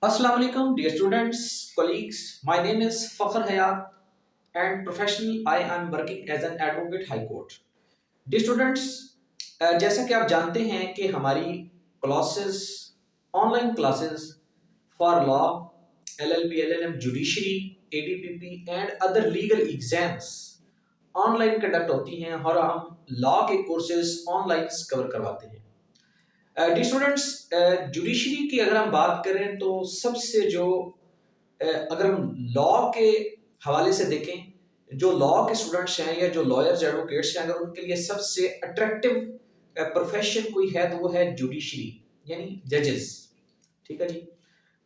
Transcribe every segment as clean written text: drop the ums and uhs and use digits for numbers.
Assalamu alaikum, dear students, colleagues. My name is Fakhr Hayat, and professionally I am working as an advocate High Court. Dear students, जैसा कि आप जानते हैं कि हमारी classes, online classes for law, LLB, LLM, judiciary, ADPP and other legal exams online conduct होती हैं और हम लॉ के कोर्सेज ऑनलाइन कवर करवाते हैं। डी स्टूडेंट्स, जुडिशरी की अगर हम बात करें तो सबसे जो अगर हम लॉ के हवाले से देखें, जो लॉ के स्टूडेंट्स हैं या जो लॉयर्स एडवोकेट्स हैं, अगर उनके लिए सबसे अट्रैक्टिव प्रोफेशन कोई है तो वो है जुडिशरी यानी जजेस। ठीक है जी।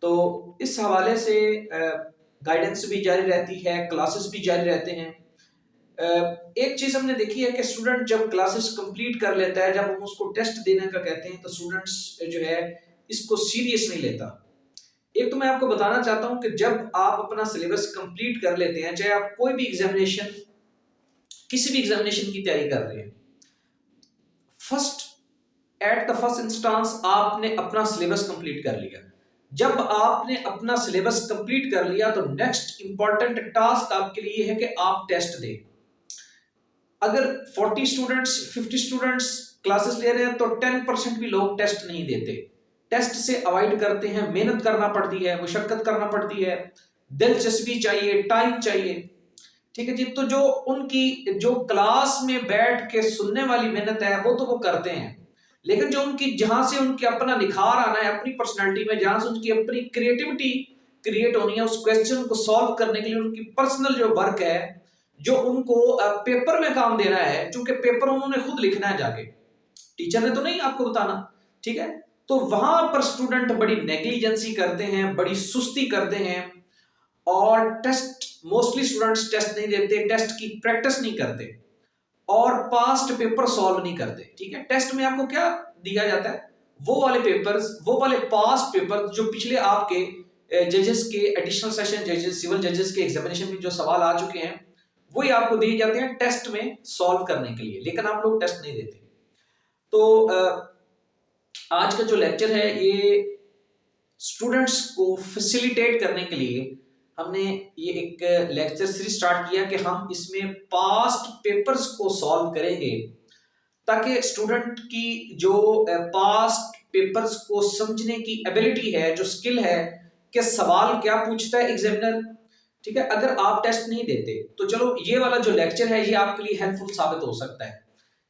तो इस हवाले से गाइडेंस भी जारी रहती है, क्लासेस भी जारी रहते हैं। एक चीज हमने देखी है कि स्टूडेंट जब क्लासेस कंप्लीट कर लेता है, जब हम उसको टेस्ट देने का कहते हैं तो स्टूडेंट्स जो है इसको सीरियस नहीं लेता। एक तो मैं आपको बताना चाहता हूं कि जब आप अपना सिलेबस कंप्लीट कर लेते हैं, चाहे आप कोई भी एग्जामिनेशन, किसी भी एग्जामिनेशन की तैयारी कर रहे हैं, first at the first instance आपने अपना सिलेबस कंप्लीट कर लिया। जब आपने अपना सिलेबस कंप्लीट कर लिया तो नेक्स्ट इंपॉर्टेंट टास्क आपके लिए है कि आप टेस्ट दें। अगर 40 स्टूडेंट्स 50 स्टूडेंट्स क्लासेस ले रहे हैं तो 10% भी लोग टेस्ट नहीं देते, टेस्ट से अवॉइड करते हैं। मेहनत करना पड़ती है, मुशक्कत करना पड़ती है, दिलचस्पी चाहिए, टाइम चाहिए। ठीक है जी। तो जो उनकी जो क्लास में बैठ के सुनने वाली मेहनत है वो तो वो करते हैं, लेकिन जो उनकी जहां से उनके अपना निखार आना है अपनी पर्सनैलिटी में, जहां से उनकी अपनी क्रिएटिविटी क्रिएट होनी है, उस क्वेश्चन को सॉल्व करने के लिए उनकी पर्सनल जो वर्क है, जो उनको पेपर में काम देना है, क्योंकि पेपर उन्होंने खुद लिखना है जाके, टीचर ने तो नहीं आपको बताना। ठीक है। तो वहां पर स्टूडेंट बड़ी नेग्लिजेंसी करते हैं, बड़ी सुस्ती करते हैं और टेस्ट मोस्टली स्टूडेंट्स टेस्ट नहीं देते, टेस्ट की प्रैक्टिस नहीं करते और पास्ट पेपर सॉल्व नहीं करते। ठीक है। टेस्ट में आपको क्या दिया जाता है? वो वाले पेपर्स, वो वाले पास्ट पेपर जो पिछले आपके जजेस के, एडिशनल सेशन जजेस, सिविल जजेस के एग्जामिनेशन में जो सवाल आ चुके हैं वही आपको दिए जाते हैं टेस्ट में सॉल्व करने के लिए, लेकिन आप लोग टेस्ट नहीं देते। तो आज का जो लेक्चर है ये स्टूडेंट्स को फैसिलिटेट करने के लिए हमने ये एक लेक्चर सीरीज स्टार्ट किया कि हम इसमें पास्ट पेपर्स को सॉल्व करेंगे, ताकि स्टूडेंट की जो पास्ट पेपर्स को समझने की एबिलिटी है, जो स्किल है कि सवाल क्या पूछता है एग्जामिनर। ठीक है। अगर आप टेस्ट नहीं देते तो चलो ये वाला जो लेक्चर है ये आपके लिए हेल्पफुल साबित हो सकता है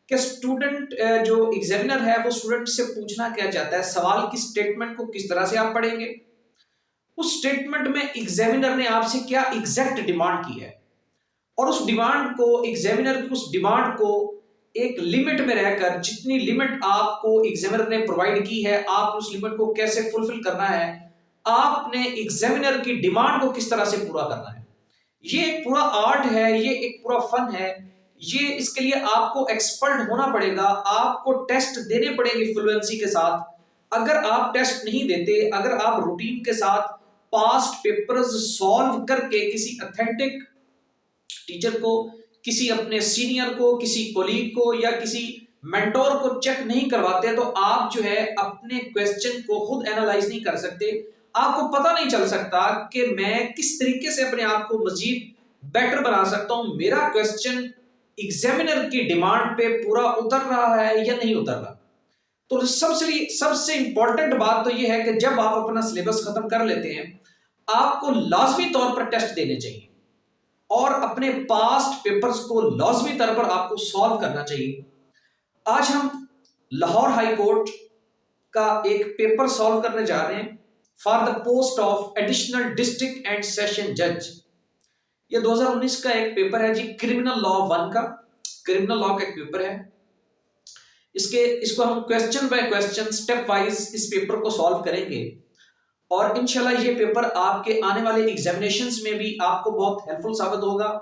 कि स्टूडेंट जो एग्जामिनर है वो स्टूडेंट से पूछना क्या चाहता है, सवाल की स्टेटमेंट को किस तरह से आप पढ़ेंगे, उस स्टेटमेंट में एग्जामिनर ने आपसे क्या एग्जैक्ट डिमांड की है, और उस डिमांड को एग्जामिनर की उस डिमांड को एक लिमिट में रहकर, जितनी लिमिट आपको एग्जामिनर ने प्रोवाइड की है, आप उस लिमिट को कैसे फुलफिल करना है, आपने एग्जामिनर की डिमांड को किस तरह से पूरा करना है। ये एक पूरा आर्ट है, ये एक पूरा फन है। ये इसके लिए आपको एक्सपर्ट होना पड़ेगा, आपको टेस्ट देने पड़ेंगे फ्लुएंसी के साथ। अगर आप टेस्ट नहीं देते, अगर आप रूटीन के साथ पास्ट पेपर्स सॉल्व करके किसी ऑथेंटिक टीचर को, किसी अपने सीनियर को, किसी कोलीग को या किसी मेंटोर को चेक नहीं करवाते तो आप जो है अपने क्वेश्चन को खुद एनालाइज नहीं कर सकते। आपको पता नहीं चल सकता कि मैं किस तरीके से अपने आप को मजीद बेटर बना सकता हूं, मेरा क्वेश्चन एग्जामिनर की डिमांड पे पूरा उतर रहा है या नहीं उतर रहा। तो सबसे सबसे इंपॉर्टेंट बात तो यह है कि जब आप अपना सिलेबस खत्म कर लेते हैं, आपको लाजमी तौर पर टेस्ट देने चाहिए और अपने पास्ट पेपर्स को लाजमी तौर पर आपको सॉल्व करना चाहिए। आज हम लाहौर हाई कोर्ट का एक पेपर सॉल्व करने जा रहे हैं for the post of additional district and session जज। ये 2019 का एक पेपर है जी, क्रिमिनल लॉ 1 का, क्रिमिनल लॉ का एक पेपर है। इसको हम question by question step wise इस पेपर को सॉल्व करेंगे और इंशाल्लाह ये पेपर आपके आने वाले एग्जामिनेशंस में भी आपको बहुत हेल्पफुल साबित होगा।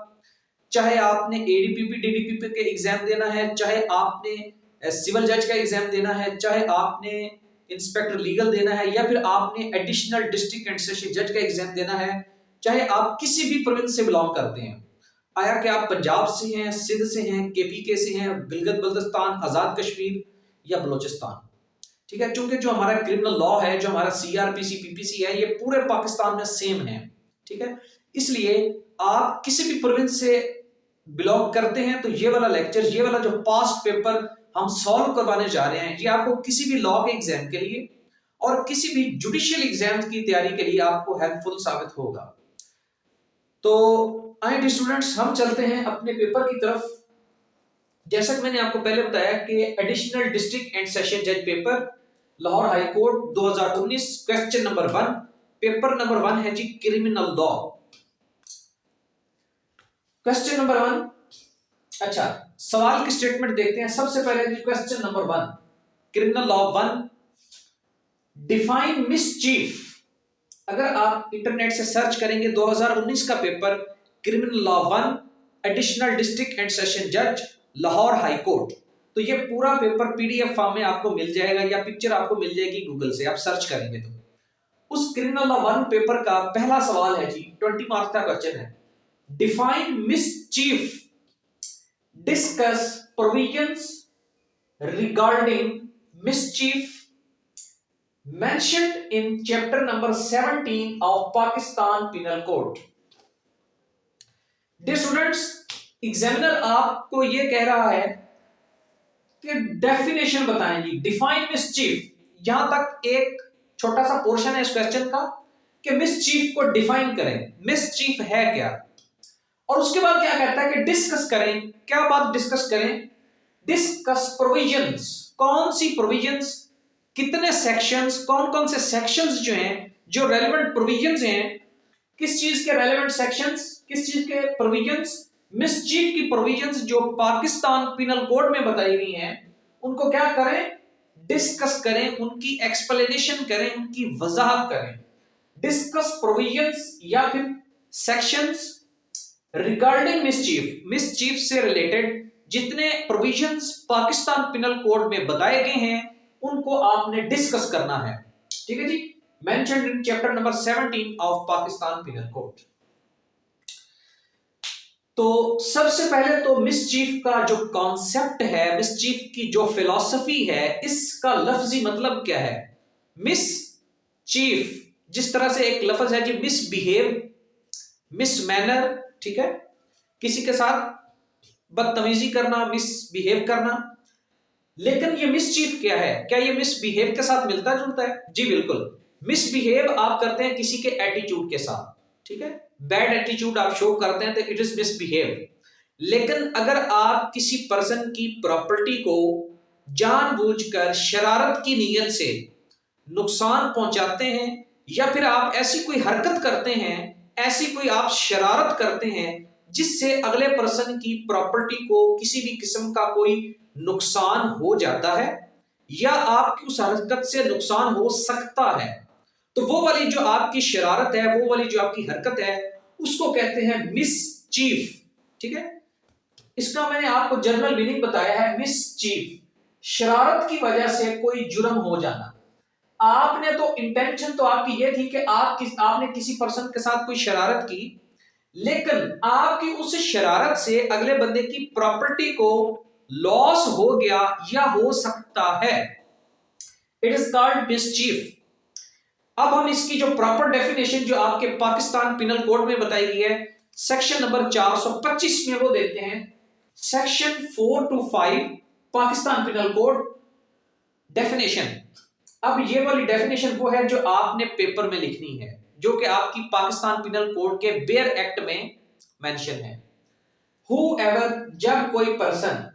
चाहे आपने एडीपीपी डीडीपीपी के एग्जाम देना है, चाहे आपने सिविल जज का एग्जाम देना है, चाहे आपने इंस्पेक्टर लीगल देना है, या फिर आपने एडिशनल डिस्ट्रिक्ट एंड सेशन जज का एग्जाम देना है, चाहे आप किसी भी प्रोविंस से बिलोंग करते हैं, आया कि आप पंजाब से हैं, सिंध से हैं, केपीके से हैं, गिलगित बल्तिस्तान, आजाद कश्मीर या बलोचिस्तान। ठीक है, क्योंकि जो हमारा क्रिमिनल लॉ है, जो हमारा सीआरपीसी पीपीसी है, ये पूरे पाकिस्तान में सेम है। ठीक है, इसलिए आप किसी भी प्रोविंस से बिलोंग करते हैं तो ये वाला लेक्चर, ये वाला जो पास्ट पेपर हम सॉल्व करवाने जा रहे हैं, ये आपको किसी भी लॉ के एग्जाम के लिए और किसी भी जुडिशियल एग्जाम की तैयारी के लिए आपको हेल्पफुल साबित होगा। तो आइए स्टूडेंट्स, हम चलते हैं अपने पेपर की तरफ। जैसा कि मैंने आपको पहले बताया कि एडिशनल डिस्ट्रिक्ट एंड सेशन जज paper Lahore high court 2019, question number 1, paper number 1 है जी क्रिमिनल लॉ। क्वेश्चन नंबर 1, अच्छा सवाल की स्टेटमेंट देखते हैं। सबसे पहले जी question number 1, criminal law 1, define mischief. अगर आप इंटरनेट से सर्च करेंगे 2019 का paper criminal law 1, additional district and session जज लाहौर हाई कोर्ट, तो ये पूरा पेपर पीडीएफ फॉर्म में आपको मिल जाएगा या पिक्चर आपको मिल जाएगी गूगल से, आप सर्च करेंगे तो। उस क्रिमिनल लॉ 1 पेपर का पहला सवाल है जी, 20 मार्क्स का क्वेश्चन है, define mischief, discuss provisions regarding mischief mentioned in chapter number 17 of Pakistan Penal Code। Dear students, examiner आपको ये कह रहा है कि डेफिनेशन बताएं जी, डिफाइन मिसचीफ। यहां तक एक छोटा सा पोर्शन है इस क्वेश्चन का कि मिसचीफ को डिफाइन करें, मिसचीफ है क्या, और उसके बाद क्या कहता है कि डिस्कस करें। क्या बात डिस्कस करें? Discuss provisions. कौन सी प्रोविजंस, कितने सेक्शंस, कौन कौन से सेक्शंस जो हैं, जो रेलेवेंट प्रोविजंस हैं, किस चीज के रेलेवेंट सेक्शंस, किस चीज के प्रोविजंस, मिसचीफ की प्रोविजंस जो पाकिस्तान पिनल कोड में बताई गई हैं, उनको क्या करें? डिस्कस करें, उनकी एक्सप्लेनेशन करें, उनकी वजाहत करें। डिस्कस प्रोविजंस या फिर सेक्शंस रिगार्डिंग मिसचीफ, मिसचीफ से रिलेटेड जितने प्रोविजंस पाकिस्तान पिनल कोड में बताए गए हैं उनको आपने डिस्कस करना है। ठीक है जी, mentioned in chapter number 17 of Pakistan penal code. तो सबसे पहले तो मिसचीफ का जो कॉन्सेप्ट है, मिसचीफ की जो फिलॉसफी है, इसका लफ्जी मतलब क्या है? मिसचीफ जिस तरह से एक लफ्ज है जी, मिसबिहेव, मिसमैनर, ठीक है, किसी के साथ बदतमीजी करना, मिसबिहेव करना। लेकिन ये मिसचीफ क्या है? क्या ये मिसबिहेव के साथ मिलता जुलता है? जी बिल्कुल। मिसबिहेव आप करते हैं किसी के एटीट्यूड के साथ, ठीक है, बैड एटीट्यूड आप शो करते हैं तो इट इज मिसबिहेव। लेकिन अगर आप किसी पर्सन की प्रॉपर्टी को जानबूझकर शरारत की नीयत से नुकसान पहुंचाते हैं, या फिर आप ऐसी कोई हरकत करते हैं, ऐसी कोई आप शरारत करते हैं जिससे अगले पर्सन की प्रॉपर्टी को किसी भी किस्म का कोई नुकसान हो जाता है या आपकी उस हरकत से नुकसान हो सकता है, तो वो वाली जो आपकी शरारत है, वो वाली जो आपकी हरकत है, उसको कहते हैं मिसचीफ। ठीक है, इसका मैंने आपको जनरल मीनिंग बताया है, मिसचीफ शरारत की वजह से कोई जुर्म हो जाना। आपने तो इंटेंशन तो आपकी ये थी कि आपने किसी पर्सन के साथ कोई शरारत की, लेकिन आपकी उस शरारत से अगले बंदे की प्रॉपर्टी को लॉस हो गया या हो सकता है, इट इज कॉल्ड मिसचीफ। अब हम इसकी जो प्रॉपर डेफिनेशन जो आपके पाकिस्तान पिनल कोड में बताई गई है, सेक्शन नंबर 425 में वो देते हैं, section 425 Pakistan penal code definition. अब ये वाली डेफिनेशन वो है जो आपने पेपर में लिखनी है, जो कि आपकी पाकिस्तान पिनल कोड के बेयर एक्ट में मेंशन है। Whoever, जब कोई person,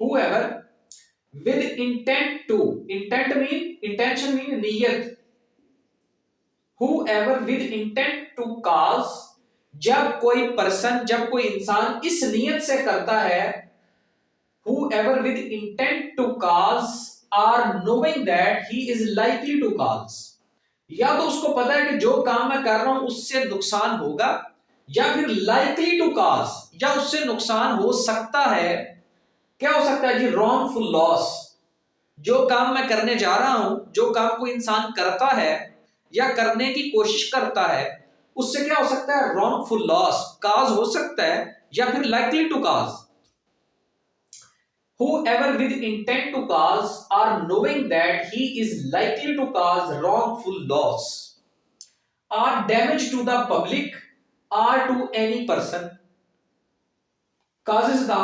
whoever with intent to, intent mean, intention mean नीयत, whoever with intent to cause, जब कोई पर्सन, जब कोई इंसान इस नीयत से करता है, whoever with intent to cause or knowing that he is likely to cause, या तो उसको पता है कि जो काम मैं कर रहा हूं उससे नुकसान होगा, या फिर likely to cause, या उससे नुकसान हो सकता है। क्या हो सकता है जी? wrongful loss। जो काम मैं करने जा रहा हूं, जो काम कोई इंसान करता है या करने की कोशिश करता है, उससे क्या हो सकता है? wrongful loss, काज हो सकता है, या फिर likely to cause। whoever with intent to cause or knowing that he is likely to cause wrongful loss or damage to the public or to any person causes the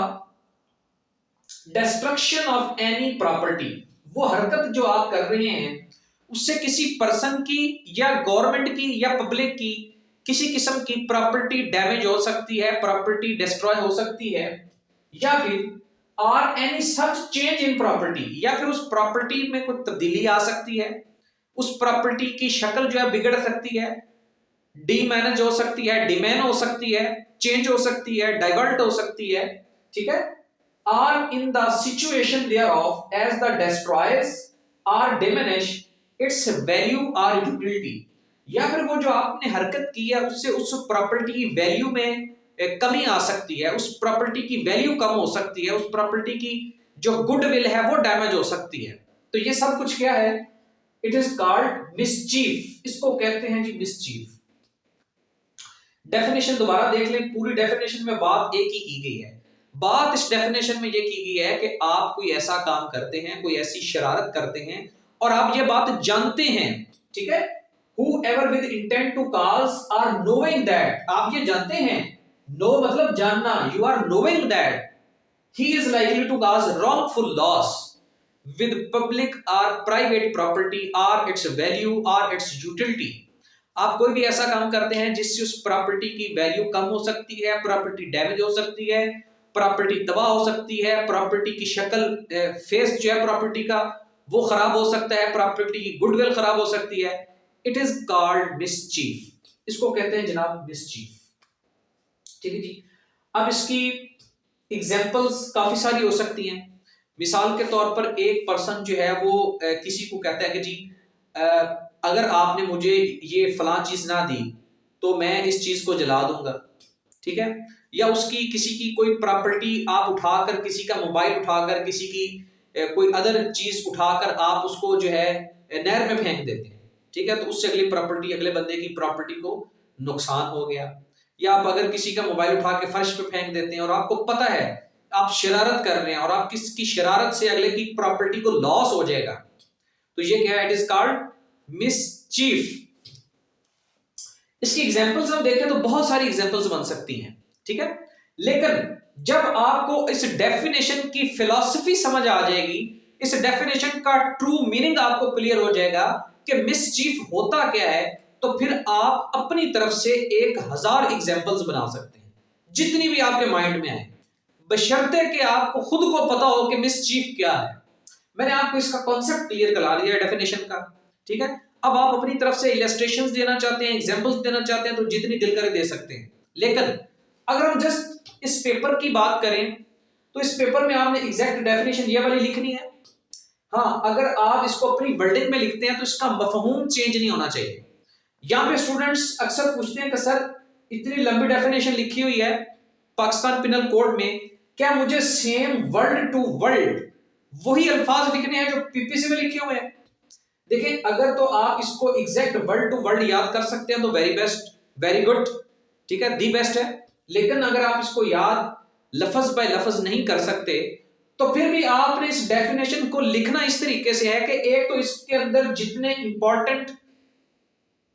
destruction of any property। वो हरकत जो आप कर रहे हैं उससे किसी person की या गवर्नमेंट की या पब्लिक की किसी किस्म की प्रॉपर्टी डैमेज हो सकती है, प्रॉपर्टी डिस्ट्रॉय हो सकती है, या फिर और any such change in property, या फिर उस प्रॉपर्टी में कोई तब्दीली आ सकती है, उस प्रॉपर्टी की शक्ल जो है बिगड़ सकती है, डीमैनेज हो सकती है, डिमेन हो सकती है, चेंज हो सकती है, डाइवर्ट हो सकती है, ठीक है। Or in the situation thereof as the destroys or diminish its value or utility, या फिर वो जो आपने हरकत की है उससे उस प्रॉपर्टी की वैल्यू में कमी आ सकती है, उस प्रॉपर्टी की वैल्यू कम हो सकती है, उस प्रॉपर्टी की जो गुडविल है वो डैमेज हो सकती है। तो ये सब कुछ क्या है? इट इज कॉल्ड मिसचीफ, इसको कहते हैं जी मिसचीफ। डेफिनेशन दोबारा देख लें, पूरी डेफिनेशन में बात एक ही की गई है। बात इस डेफिनेशन में ये की गई है कि आप कोई ऐसा काम करते हैं, कोई ऐसी शरारत करते हैं और आप ये बात जानते हैं, ठीक है। whoever with intent to cause or knowing that, आप ये जानते हैं, know मतलब जानना, you are knowing that he is likely to cause wrongful loss with public or private property or its value or its utility। आप कोई भी ऐसा काम करते हैं जिससे उस प्रॉपर्टी की वैल्यू कम हो सकती है, प्रॉपर्टी डैमेज हो सकती है, प्रॉपर्टी तबाह हो सकती है, प्रॉपर्टी की शक्ल फेस जो है प्रॉपर्टी का वो खराब हो सकता है, प्रॉपर्टी की गुडविल खराब हो सकती है। इट इज कॉल्ड मिसचीफ, इसको कहते हैं जनाब मिसचीफ, ठीक है जी। अब इसकी एग्जांपल्स काफी सारी हो सकती हैं। मिसाल के तौर पर एक पर्सन जो है वो किसी को कहता है कि जी अगर आपने मुझे ये फलां चीज ना दी तो मैं इस चीज को जला दूंगा, ठीक है। या उसकी किसी की कोई प्रॉपर्टी आप उठाकर, किसी का मोबाइल उठाकर, किसी की कोई अदर चीज उठाकर आप उसको जो है नहर में फेंक देते हैं, ठीक है। तो उससे अगली प्रॉपर्टी, अगले बंदे की प्रॉपर्टी को नुकसान हो गया। या आप अगर किसी का मोबाइल उठा के फर्श पे फेंक देते हैं और आपको पता है आप शरारत कर रहे हैं और आप किसकी शरारत से अगले की प्रॉपर्टी को लॉस हो जाएगा, तो ये क्या है? It is called mischief. इसकी एग्जांपल्स हम देखें तो बहुत सारी एग्जांपल्स बन सकती हैं, ठीक है। लेकिन जब आपको इस डेफिनेशन की फिलॉसफी समझ आ जाएगी, इस डेफिनेशन का ट्रू मीनिंग आपको क्लियर हो जाएगा कि मिसचीफ होता क्या है, तो फिर आप अपनी तरफ से 1000 एग्जांपल्स बना सकते हैं, जितनी भी आपके माइंड में आए, बशर्ते कि आपको खुद को पता हो कि मिसचीफ क्या है। मैंने आपको इसका कॉन्सेप्ट क्लियर करा दिया है डेफिनेशन का, ठीक है। अब आप अपनी तरफ से इलस्ट्रेशंस देना चाहते हैं, एग्जांपल्स देना चाहते हैं, तो जितनी दिल करे दे सकते हैं। लेकिन अगर हम जस्ट इस पेपर की बात करें तो इस पेपर में आपने एग्जैक्ट डेफिनेशन ये वाली लिखनी है। हाँ, अगर आप इसको अपनी वर्डिंग में लिखते हैं तो इसका मफहूम चेंज नहीं होना चाहिए। यहाँ पे स्टूडेंट्स अक्सर पूछते हैं कि सर इतनी लंबी डेफिनेशन लिखी हुई है पाकिस्तान पिनल कोड में, क्या मुझे सेम वर्ड टू वर्ड वही अल्फाज लिखने हैं जो पीपीसी में लिखे हुए हैं? देखिए, अगर तो आप इसको एग्जैक्ट वर्ड टू वर्ड याद कर सकते हैं तो वेरी बेस्ट, वेरी गुड, ठीक है, दी बेस्ट है। लेकिन अगर आप इसको याद लफ्ज बाय लफ्ज नहीं कर सकते तो फिर भी आपने इस डेफिनेशन को लिखना इस तरीके से है कि एक तो इसके अंदर जितने इंपॉर्टेंट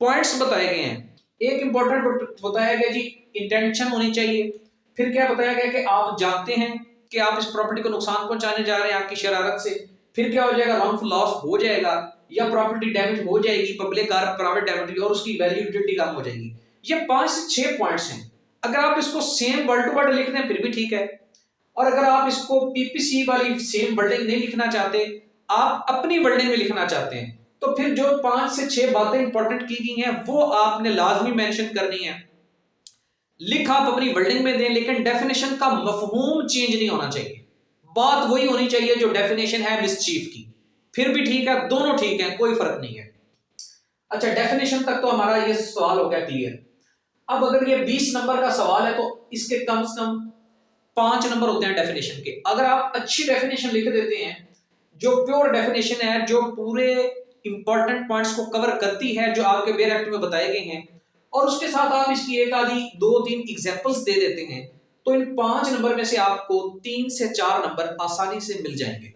पॉइंट्स बताए गए हैं, एक इंपॉर्टेंट बताया गया जी इंटेंशन होनी चाहिए, फिर क्या बताया गया कि आप जानते हैं कि आप इस प्रॉपर्टी को नुकसान पहुंचाने जा रहे हैं आपकी शरारत से, फिर क्या हो जाएगा, रॉन्गफुल लॉस हो जाएगा या प्रॉपर्टी डैमेज हो जाएगी, पब्लिक और प्राइवेट डैमेज, और उसकी वैल्यूबिलिटी कम हो जाएगी। ये 5 से 6 पॉइंट्स हैं। अगर आप इसको सेम वर्ड टू वर्ड लिख रहे हैं फिर भी ठीक है, और अगर आप इसको पीपीसी वाली सेम वर्डिंग नहीं लिखना चाहते, आप अपनी वर्डिंग में लिखना चाहते हैं, तो फिर जो 5 से 6 बातें इंपॉर्टेंट की गई हैं वो आपने लाजमी मेंशन करनी है। लिख आप अपनी वर्डिंग में दें, लेकिन डेफिनेशन का मफहूम चेंज नहीं होना चाहिए। बात वही होनी चाहिए जो डेफिनेशन है मिसचीफ की, फिर भी ठीक है, दोनों ठीक है, कोई फर्क नहीं है। अच्छा, डेफिनेशन तक तो हमारा ये सवाल हो गया क्लियर। अब अगर ये 20 नंबर का सवाल है तो इसके कम से कम 5 नंबर होते हैं डेफिनेशन के। अगर आप अच्छी डेफिनेशन लिख देते हैं, जो प्योर डेफिनेशन है, जो पूरे इंपॉर्टेंट पॉइंट्स को कवर करती है जो आपके बेयर एक्ट में बताए गए हैं, और उसके साथ आप इसकी एक आधी 2-3 एग्जांपल्स दे देते हैं, तो इन 5 नंबर में से आपको 3 से 4 नंबर आसानी से मिल जाएंगे।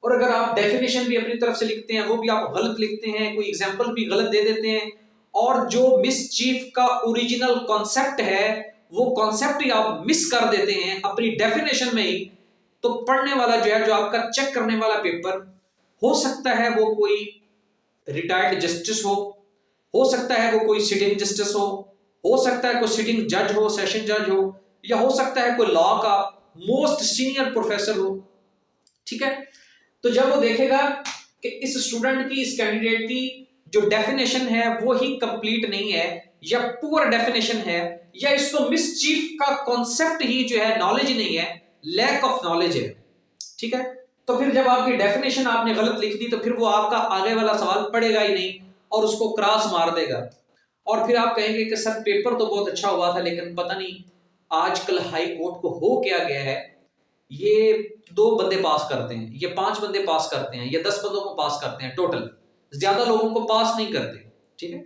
और अगर आप डेफिनेशन भी अपनी तरफ से लिखते हैं, वो भी आप गलत लिखते हैं, कोई एग्जाम्पल भी गलत दे देते हैं, और जो मिसचीफ का ओरिजिनल कॉन्सेप्ट है वो कॉन्सेप्ट ही आप मिस कर देते हैं अपनी डेफिनेशन में ही, तो पढ़ने वाला जो है, जो आपका चेक करने वाला पेपर, हो सकता है वो कोई रिटायर्ड जस्टिस हो सकता है वो कोई सिटिंग जस्टिस हो सकता है कोई सिटिंग जज हो, सेशन जज हो, या हो सकता है कोई लॉ का मोस्ट सीनियर प्रोफेसर हो। ठीक है, तो जब वो देखेगा कि इस स्टूडेंट की, इस कैंडिडेट की जो डेफिनेशन है वो ही कंप्लीट नहीं है, या पुअर डेफिनेशन है, या इसको मिसचीफ का कॉन्सेप्ट ही जो है नॉलेज नहीं है, लैक ऑफ नॉलेज है, ठीक है, तो फिर जब आपकी डेफिनेशन आपने गलत लिख दी तो फिर वो आपका आगे वाला सवाल पढ़ेगा ही नहीं और उसको क्रॉस मार देगा, और फिर आप कहेंगे कि सर पेपर तो बहुत अच्छा हुआ था लेकिन पता नहीं आजकल हाई कोर्ट को हो क्या गया है, ये 2 बंदे पास करते हैं, ये 5 बंदे पास करते हैं, ये 10 बंदों को पास करते हैं, टोटल ज्यादा लोगों को पास नहीं करते। ठीक है,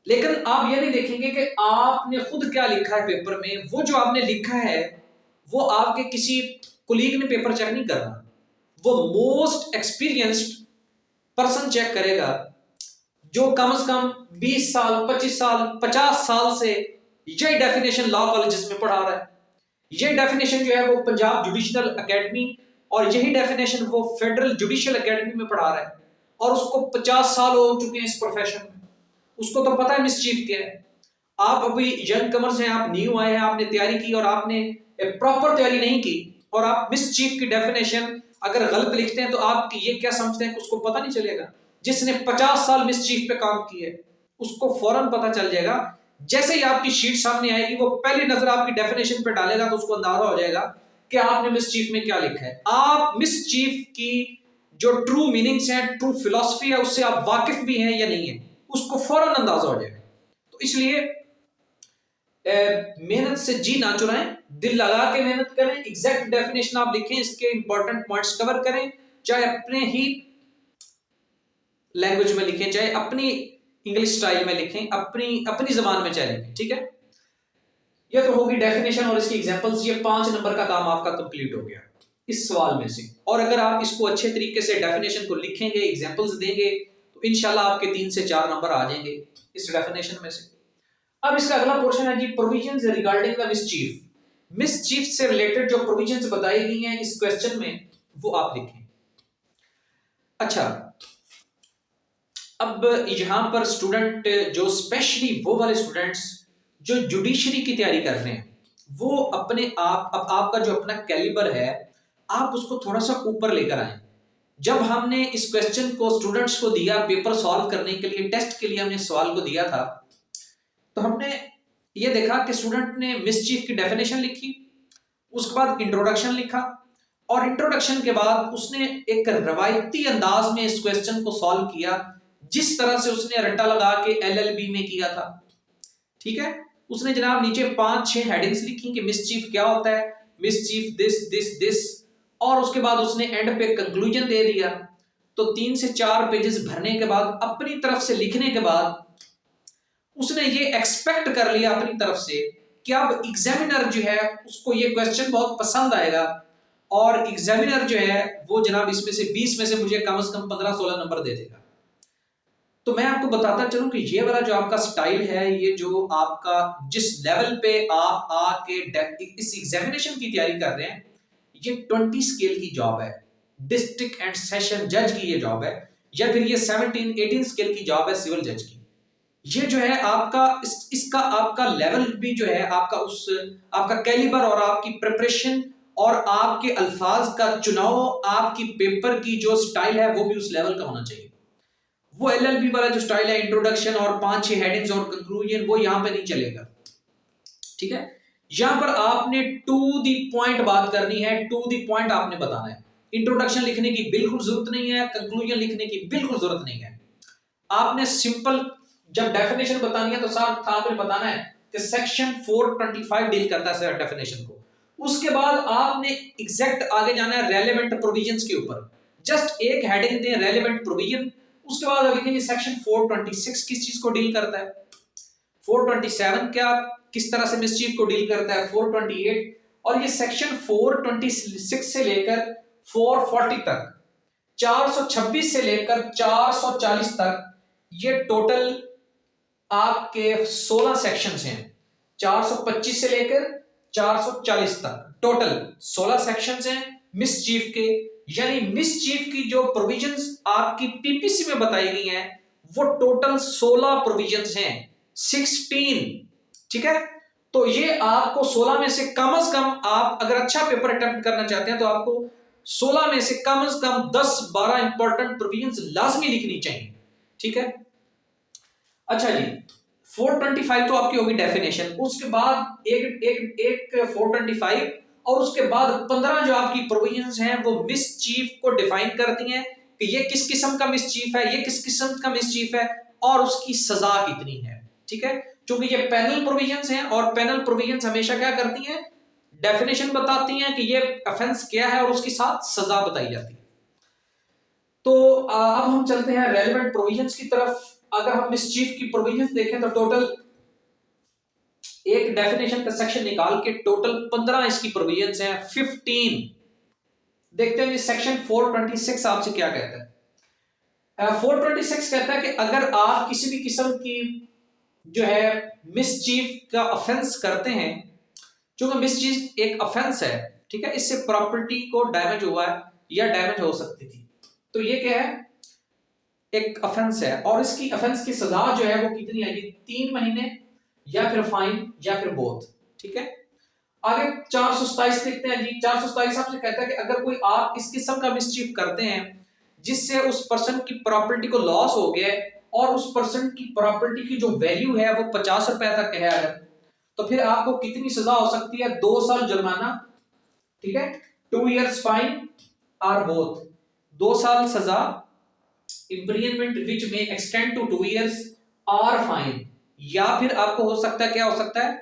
लेकिन आप ये नहीं देखेंगे कि आपने खुद क्या लिखा है पेपर में। वो जो आपने लिखा है वो आपके किसी कुलीग ने पेपर चेक नहीं करना, वो मोस्ट एक्सपीरियंस्ड पर्सन चेक करेगा, जो कम से कम 20 साल, 25 साल, 50 साल से यही डेफिनेशन लॉ कॉलेजेस में पढ़ा रहा है। ये डेफिनेशन जो है वो पंजाब जुडिशियल एकेडमी, और यही डेफिनेशन वो फेडरल जुडिशियल एकेडमी में पढ़ा रहा है, और उसको 50 साल हो चुके हैं इस प्रोफेशन में, उसको तो पता है मिसचीफ क्या है। आप अभी यंग कमर्स हैं, आप न्यू आए हैं, आपने तैयारी की और आपने प्रॉपर तैयारी नहीं की, और आप मिसचीफ की डेफिनेशन अगर गलत लिखते हैं तो आप ये क्या समझते हैं कि उसको पता नहीं चलेगा। जिसने 50 साल मिसचीफ पे काम किए उसको फौरन पता चल जाएगा। जैसे ही आपकी शीट सामने आएगी वो पहली नजर आपकी डेफिनेशन पे डालेगा तो उसको अंदाजा हो जाएगा कि आपने मिसचीफ में क्या लिखा है। आप मिसचीफ की जो ट्रू मीनिंग्स हैं, ट्रू फिलॉसफी है, उससे आप वाकिफ भी हैं या नहीं है, उसको फौरन अंदाजा हो जाएगा। तो इसलिए मेहनत से जी ना चुराएं, दिल लगा के मेहनत करें, एग्जैक्ट डेफिनेशन आप लिखें, इसके इंपॉर्टेंट पॉइंट्स कवर करें, चाहे अपने ही लैंग्वेज में लिखें, चाहे अपनी इंग्लिश स्टाइल में लिखें, अपनी जबान में चाहे लिखें। ठीक है, ये तो होगी डेफिनेशन और इसकी एग्जांपल्स। ये 5 नंबर का काम आपका कंप्लीट हो गया इस सवाल में से। और अगर आप इसको अच्छे तरीके से डेफिनेशन को लिखेंगे, एग्जांपल्स देंगे, तो इंशाल्लाह आपके 3 से 4 नंबर आ जाएंगे इस डेफिनेशन में से। अब इसका अगला पोर्शन है जी, provisions regarding the mischief. Mischief से रिलेटेड जो प्रोविजंस बताई गई हैं इस क्वेश्चन में वो आप लिखें। अच्छा, अब यहां पर स्टूडेंट जो स्पेशली वो वाले स्टूडेंट्स जो जुडिशरी की तैयारी कर रहे हैं, वो अपने आप, अब आपका जो अपना कैलिबर है आप उसको थोड़ा सा ऊपर लेकर आए। जब हमने इस क्वेश्चन को स्टूडेंट्स को दिया पेपर सॉल्व करने के लिए, टेस्ट के लिए हमने सवाल को दिया था, तो हमने ये देखा कि स्टूडेंट ने मिसचीफ की डेफिनेशन लिखी, उसके बाद इंट्रोडक्शन लिखा, और इंट्रोडक्शन के बाद उसने एक रवायती अंदाज में इस क्वेश्चन को सॉल्व किया जिस तरह से उसने रट्टा लगा के एलएलबी में किया था। ठीक है, उसने जनाब नीचे 5-6 हेडिंग्स लिखी कि मिसचीफ क्या होता है, मिसचीफ दिस दिस दिस, और उसके बाद उसने एंड पे कंक्लूजन दे दिया। तो 3 से 4 पेजेस भरने के बाद, अपनी तरफ से लिखने के बाद, उसने ये एक्सपेक्ट कर लिया अपनी तरफ से कि अब एग्जामिनर जो है उसको ये क्वेश्चन बहुत पसंद आएगा, और एग्जामिनर जो है वो जनाब इसमें से 20 में से मुझे कम से कम 15-16 नंबर दे देगा। तो मैं आपको बताता चलूं कि ये वाला जो आपका स्टाइल है, ये जो आपका जिस लेवल पे आप आके इस एग्जामिनेशन की तैयारी कर रहे हैं, ये 20 स्केल की जॉब है, डिस्ट्रिक्ट एंड सेशन जज की ये जॉब है, या फिर ये 17-18 स्केल की जॉब है सिविल जज की। ये जो है आपका इसका आपका लेवल भी जो है आपका आपका कैलिबर और आपकी प्रिपरेशन और आपके अल्फाज का चुनाव, आपकी पेपर की जो स्टाइल है वो भी उस लेवल का होना चाहिए। वो एलएलबी वाला जो स्टाइल है, इंट्रोडक्शन और 5-6 हेडिंग्स और कंक्लूजन, वो यहां पे नहीं चलेगा। ठीक है, यहां पर आपने टू द पॉइंट बात करनी है, टू द पॉइंट आपने बताना है। इंट्रोडक्शन लिखने की बिल्कुल जरूरत नहीं है, कंक्लूजन लिखने की बिल्कुल जरूरत नहीं है। आपने सिंपल जब डेफिनेशन बतानी है तो साथ आपने बताना है कि सेक्शन 425 डील करता है सर डेफिनेशन को। उसके बाद आपने एग्जैक्ट आगे जाना है रेलेवेंट प्रोविजंस के ऊपर, जस्ट एक हेडिंग दें रेलेवेंट प्रोविजन। उसके बाद लिखेंगे सेक्शन 426 किस चीज को डील करता है, 427 क्या किस तरह से मिसचीफ को डील करता है 428, और ये सेक्शन 426 से लेकर 440 तक, 426 से लेकर 440 तक, ये टोटल आपके 16 सेक्शंस हैं। 425 से लेकर 440 तक टोटल 16 सेक्शंस हैं मिसचीफ के। यानी मिसचीफ की जो प्रोविजंस आपकी पीपीसी में बताई गई हैं वो टोटल 16 प्रोविजंस हैं, 16, ठीक है। तो ये आपको 16 में से कम आप अगर अच्छा पेपर अटेम्प्ट करना चाहते हैं तो आपको 16 में से कम 10-12 इंपॉर्टेंट प्रोविजंस लाजमी लिखनी चाहिए, ठीक है। अच्छा जी, 425 तो आपकी होगी डेफिनेशन, उसके बाद एक 425 और उसके बाद 15 जो आपकी प्रोविजंस हैं वो मिसचीफ को डिफाइन करती हैं कि ये किस किस्म का मिसचीफ है, ये किस किस्म का मिसचीफ है और उसकी सजा कितनी है, ठीक है। क्योंकि ये पैनल प्रोविजंस हैं और पैनल प्रोविजंस हमेशा क्या करती हैं, डेफिनेशन बताती हैं कि ये ऑफेंस क्या है और उसके साथ सजा बताई जाती है। तो अब हम चलते हैं रेलेवेंट प्रोविजंस की तरफ। अगर हम मिसचीफ की प्रोविजंस देखें तो टोटल एक डेफिनेशन का सेक्शन निकाल के टोटल 15 इसकी प्रोविजंस हैं, 15। देखते हैं जी सेक्शन 426 आपसे क्या कहता है। 426 कहता है कि अगर आप किसी भी किस्म की जो है मिसचीफ का ऑफेंस करते हैं, क्योंकि मिसचीफ एक ऑफेंस है, ठीक है, इससे प्रॉपर्टी को डैमेज हुआ है या डैमेज हो सकती थी, तो ये क्या है, एक ऑफेंस है और इसकी ऑफेंस की सजा जो है वो कितनी आएगी, 3 महीने या फिर फाइन या फिर बोथ, ठीक है। आगे 427 देखते हैं जी। 427 आपसे कहता है कि अगर कोई आप इस किस्म का मिसचीफ करते हैं जिससे उस पर्सन की प्रॉपर्टी को लॉस हो गया और उस पर्सन की प्रॉपर्टी की जो वैल्यू है वो 50 रुपए तक है अगर, तो फिर आपको कितनी सजा हो सकती है, 2 साल जुर्माना, ठीक है, 2 years फाइन और बोथ, 2 साल सजा, imprisonment which may extend to 2 years और फाइन, या फिर आपको हो सकता है, क्या हो सकता है,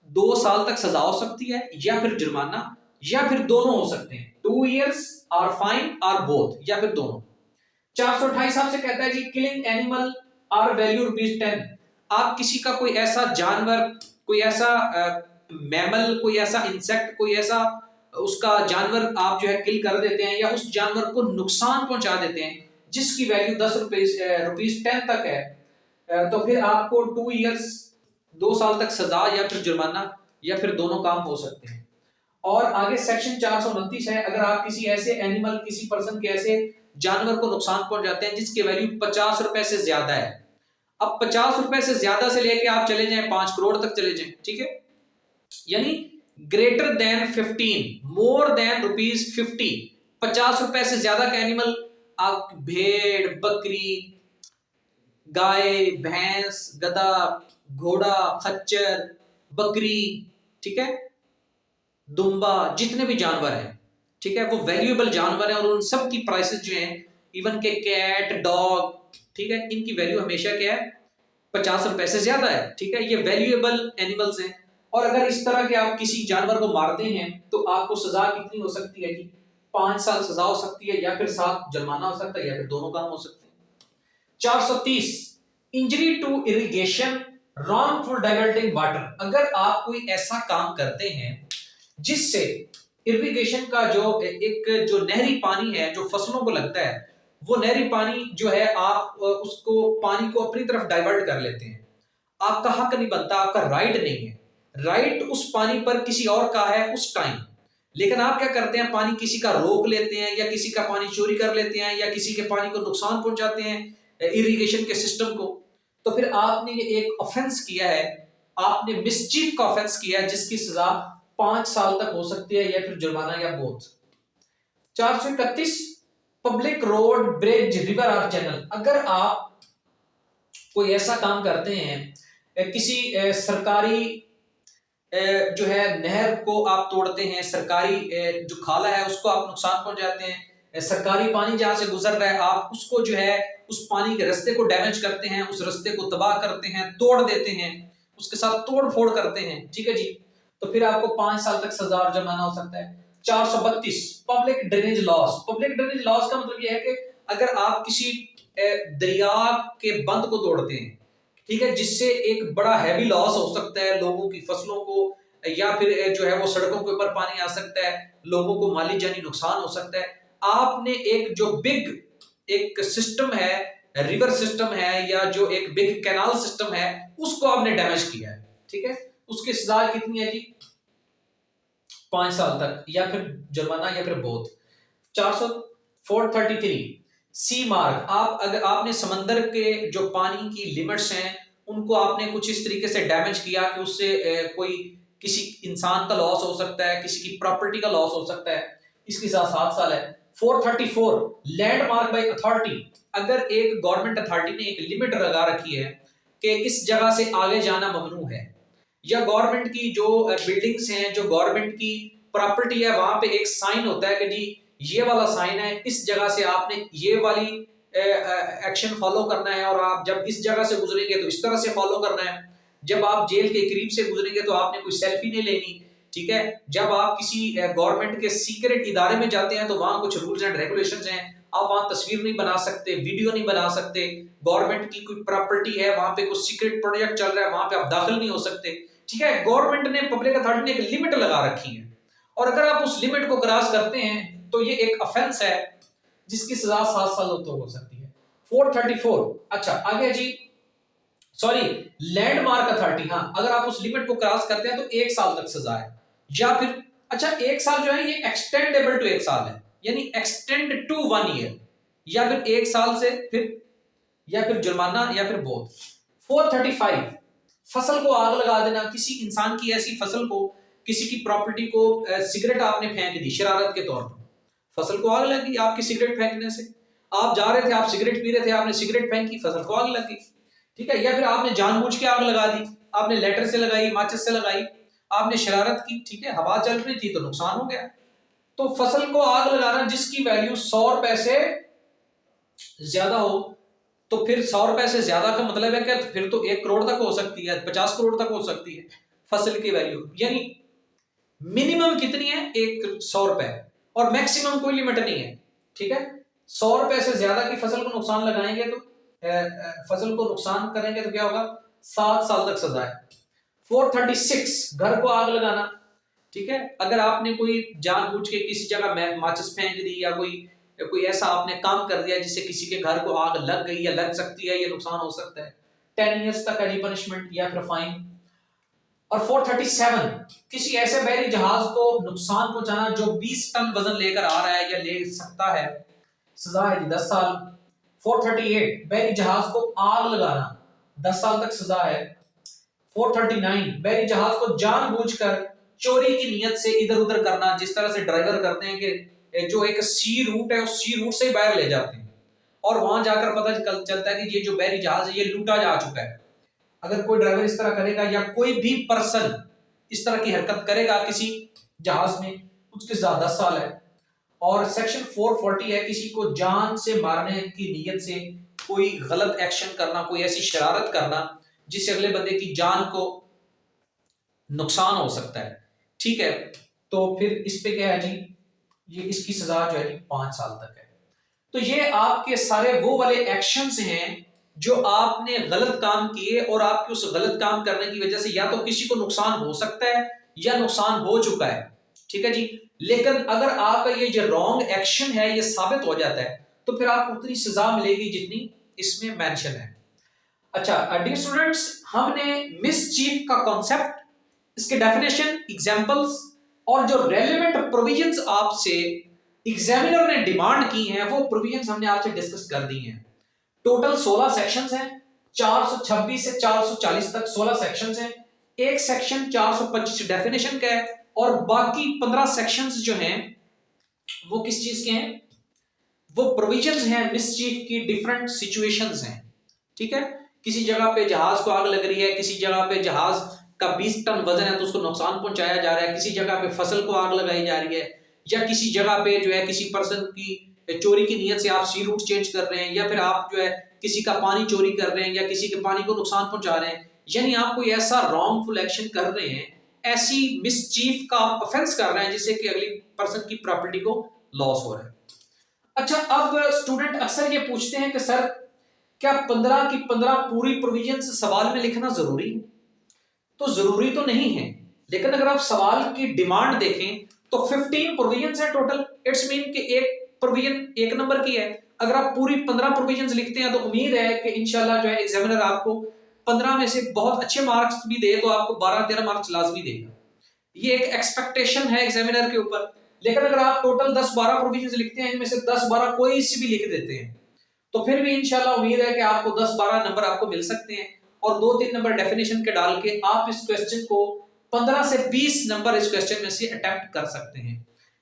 2 साल तक सजा हो सकती है या फिर जुर्माना या फिर दोनों हो सकते हैं, 2 years और फाइन और बोथ या फिर दोनों। 428 आपसे कहता है जी किलिंग एनिमल और वैल्यू ₹10, आप किसी का कोई ऐसा जानवर, कोई ऐसा मैमल, कोई ऐसा इंसेक्ट, कोई ऐसा उसका जानवर आप जो है किल कर देते हैं या उस जानवर को नुकसान पहुंचा देते हैं जिसकी वैल्यू ₹10 तक है, तो फिर आपको 2 years 2 साल तक सजा या फिर जुर्माना या फिर दोनों काम हो सकते हैं। और आगे सेक्शन 429 है, अगर आप किसी ऐसे एनिमल, किसी पर्सन के ऐसे जानवर को नुकसान पहुंचाते हैं जिसकी वैल्यू 50 रुपए से ज्यादा है, अब 50 रुपए से ज्यादा से लेके आप चले जाएं 5 करोड़ तक चले जाएं, ठीक है, यानी ग्रेटर देन 15, मोर देन ₹50, 50 रुपए से ज्यादा का एनिमल, आप भेड़, बकरी, गाय, भैंस, गधा, घोड़ा, खच्चर, बकरी, ठीक है, दुम्बा, जितने भी जानवर हैं, ठीक है, वो वैल्यूएबल जानवर हैं और उन सब की प्राइसेस जो हैं, इवन के कैट, डॉग, ठीक है, इनकी वैल्यू हमेशा क्या है, 50 रुपए से ज्यादा है, ठीक है, ये वैल्यूएबल एनिमल्स हैं। और अगर इस तरह के आप किसी जानवर को मारते हैं तो आपको सजा कितनी हो सकती है कि 5 साल सजा हो सकती है या फिर 7 जुर्माना हो सकता है या फिर दोनों काम हो सकते हैं। 430 injury to irrigation, wrongful diverting water, अगर आप कोई ऐसा काम करते हैं जिससे इरिगेशन का जो नहरी पानी है जो फसलों को लगता है, वो नहरी पानी जो है आप उसको पानी को अपनी तरफ डाइवर्ट कर लेते हैं, आपका हक नहीं बनता, आपका राइट नहीं है, राइट उस पानी पर किसी और का है उस टाइम, लेकिन आप क्या करते हैं, पानी किसी का रोक लेते हैं या किसी का पानी चोरी कर लेते हैं या किसी के पानी को नुकसान पहुंचाते हैं इरिगेशन के सिस्टम को, तो फिर आपने ये एक ऑफेंस किया है, आपने मिसचीफ का ऑफेंस किया है जिसकी सजा 5 साल तक हो सकती है या फिर जुर्माना या both. 431 public road, bridge, river और चैनल, अगर आप कोई ऐसा काम करते हैं, किसी सरकारी जो है नहर को आप तोड़ते हैं, सरकारी जो खाला है उसको आप नुकसान पहुंचाते हैं, सरकारी पानी जहां से गुजर रहा है आप उसको जो है उस पानी के रास्ते को डैमेज करते हैं, उस रास्ते को तबाह करते हैं, तोड़ देते हैं, उसके साथ तोड़ फोड़ करते हैं, ठीक है जी, तो फिर आपको 5 साल तक सजा और जुर्माना हो सकता है। 432 public drainage loss, public drainage loss का मतलब यह है कि अगर आप किसी दरिया के बंद को तोड़ते हैं, ठीक है, जिससे एक बड़ा हैवी लॉस हो सकता है लोगों की फसलों को, या फिर जो है वो सड़कों के ऊपर पानी आ सकता है, लोगों को माली जानी नुकसान हो सकता है। आपने एक जो बिग एक सिस्टम है, रिवर सिस्टम है, या जो एक बिग कैनाल सिस्टम है, उसको आपने डैमेज किया है। ठीक है, उसकी सजा कितनी है जी? 5 साल तक, या फिर जुर्माना, या फिर बोथ। 400 433 सी मार्क। आप अगर आपने समंदर के जो पानी की लिमिट्स हैं उनको आपने कुछ इस तरीके से डैमेज किया कि उससे कोई किसी इंसान का लॉस हो सकता है, किसी की प्रॉपर्टी का लॉस हो सकता है, इसके साथ 7 साल है। 434 लैंड मार्क बाई अथॉरिटी। अगर एक गवर्नमेंट अथॉरिटी ने एक लिमिट लगा रखी है कि इस जगह से आगे जाना ममनू है, या गवर्नमेंट की जो बिल्डिंग्स हैं, जो गवर्नमेंट की प्रॉपर्टी है, वहां पे एक साइन होता है कि जी ये वाला साइन है, इस जगह से आपने ये वाली एक्शन फॉलो करना है, और आप जब इस जगह से गुजरेंगे तो इस तरह से फॉलो करना है। जब आप जेल के करीब से गुजरेंगे तो आपने कोई सेल्फी नहीं लेनी। ठीक है, जब आप किसी गवर्नमेंट के सीक्रेट इदारे में जाते हैं तो वहां कुछ रूल्स एंड रेगुलेशंस हैं, आप वहां तस्वीर नहीं बना सकते, वीडियो नहीं बना सकते। गवर्नमेंट की कोई प्रॉपर्टी है, वहां पे कुछ सीक्रेट प्रोजेक्ट चल रहा है, वहां पे आप दाखिल नहीं हो सकते। ठीक है, गवर्नमेंट ने, पब्लिक अथॉरिटी ने एक लिमिट लगा रखी है, और अगर आप उस लिमिट को क्रॉस करते हैं तो ये एक ऑफेंस है जिसकी सजा 7 साल तो हो सकती है। 434। अच्छा आगे जी, सॉरी, लैंडमार्क अथॉरिटी। हाँ, अगर आप उस लिमिट को क्रॉस करते हैं तो 1 साल तक सजा है, या फिर अच्छा 1 साल जो है ये एक्सटेंडेबल टू 1 साल है, यानी एक्सटेंड टू 1 ईयर, या फिर 1 साल से फिर, या फिर जुर्माना, या फिर बोथ। 435 फसल को आग लगा देना। किसी इंसान की ऐसी फसल को, किसी की प्रॉपर्टी को, सिगरेट आपने फेंक दी शरारत के तौर पर, फसल को आग लगी आपकी सिगरेट फेंकने से। आप जा रहे थे, आप सिगरेट पी रहे थे, आपने सिगरेट फेंकी, फसल को आग लगी। ठीक है, या फिर आपने जानबूझ के आग लगा दी, आपने लेटर से लगाई, माचिस से लगाई, आपने शरारत की। ठीक है, हवा चल रही थी तो नुकसान हो गया। तो फसल को आग लगाना जिसकी वैल्यू 100 रुपए से ज्यादा हो, तो फिर 100 रुपए से ज्यादा का मतलब है क्या? फिर तो 1 करोड़ तक हो सकती है, 50 करोड़ तक हो सकती है फसल की वैल्यू। यानी मिनिमम कितनी है? 100 रुपए, और मैक्सिमम कोई लिमिट नहीं है। ठीक है, 100 रुपए से ज्यादा की फसल को नुकसान लगाएंगे तो फसल को नुकसान करेंगे तो क्या होगा? 7 साल तक सजा है। 436 घर को आग लगाना। ठीक है, अगर आपने कोई जानबूझ के किसी जगह माचिस फेंक दी, या कोई कोई ऐसा आपने काम कर दिया जिससे किसी के घर को आग लग गई, या लग सकती है, या नुकसान हो सकता है, 10 ईयर्स तक है पनिशमेंट या फिर फाइन। और 437 किसी ऐसे बहरी जहाज को नुकसान पहुंचाना जो 20 टन वजन लेकर आ रहा है या ले सकता है, सजा है 10 साल। 438 बहरी जहाज को आग लगाना, 10 साल तक सजा है। 439 बहरी जहाज को जानबूझकर चोरी की नियत से इधर उधर करना, जिस तरह से ड्राइवर करते हैं कि जो एक सी रूट है उस सी रूट से बाहर ले जाते हैं, और वहां जाकर पता चलता है कि ये जो बहरी जहाज है ये लूटा जा चुका है। अगर कोई ड्राइवर इस तरह करेगा, या कोई भी पर्सन इस तरह की हरकत करेगा किसी जहाज में, उसके साथ 10 साल है। और सेक्शन 440 है, किसी को जान से मारने की नीयत से कोई गलत एक्शन करना, कोई ऐसी शरारत करना जिससे अगले बंदे की जान को नुकसान हो सकता है। ठीक है, तो फिर इस पे क्या है जी, ये इसकी सजा जो है जी 5 साल तक है। तो ये आपके सारे वो वाले एक्शंस हैं जो आपने गलत काम किए, और आपके उस गलत काम करने की वजह से या तो किसी को नुकसान हो सकता है या नुकसान हो चुका है। ठीक है जी, लेकिन अगर आपका ये जो रॉन्ग एक्शन है ये साबित हो जाता है तो फिर आपको उतनी सजा मिलेगी जितनी इसमें मेंशन है। अच्छा डियर स्टूडेंट्स, हमने मिसचीफ का कॉन्सेप्ट, इसके डेफिनेशन, एग्जांपल्स, और जो रेलेवेंट प्रोविजंस आपसे एग्जामिनर ने डिमांड की हैं वो प्रोविजंस हमने आपसे डिस्कस कर दी हैं। टोटल 16 सेक्शंस हैं, 426 से 440 तक 16 सेक्शंस हैं। एक सेक्शन 425 डेफिनेशन का है, और बाकी 15 सेक्शंस जो हैं वो किस चीज के हैं? वो प्रोविजंस हैं मिसचीफ की डिफरेंट सिचुएशंस हैं। ठीक है, किसी जगह पे जहाज को आग लग रही है, किसी जगह पे जहाज का 20 टन वजन है तो उसको नुकसान पहुंचाया जा रहा है, किसी जगह पे फसल को आग लगाई जा रही है, या किसी जगह पे जो है किसी पर्सन की चोरी की नियत से आप सी रूट चेंज कर रहे हैं, या फिर आप जो है किसी का पानी चोरी कर रहे हैं, या किसी के पानी को नुकसान पहुंचा रहे हैं, यानी आप कोई ऐसा रॉन्गफुल एक्शन कर रहे हैं, ऐसी मिसचीफ का आप ऑफेंस कर रहे हैं जिससे कि अगली पर्सन की प्रॉपर्टी को लॉस हो रहा है। अच्छा, अब स्टूडेंट अक्सर ये पूछते हैं कि सर क्या 15 की 15 पूरी प्रोविजंस सवाल में लिखना जरूरी है? तो जरूरी तो नहीं है, लेकिन अगर आप सवाल की डिमांड देखें तो 15 प्रोविजंस है टोटल। इट्स मीन कि एक प्रोविजन 1 नंबर की है। अगर आप पूरी 15 प्रोविजंस लिखते हैं तो उम्मीद है कि इंशाल्लाह जो है एग्जामिनर आपको 15 में से बहुत अच्छे मार्क्स भी दे तो आपको 12-13 मार्क्स लाजमी देगा। ये एक एक्सपेक्टेशन है एग्जामिनर के ऊपर। लेकिन अगर आप टोटल 10-12 प्रोविजंस लिखते हैं, इनमें से 10-12 कोई से भी लिख देते हैं, तो फिर भी इंशाल्लाह उम्मीद है कि आपको 10-12 नंबर आपको मिल सकते हैं। और 2-3 नंबर डेफिनेशन के डाल के आप इस क्वेश्चन को 15 से 20 नंबर इस क्वेश्चन में से अटेम्प्ट कर सकते हैं।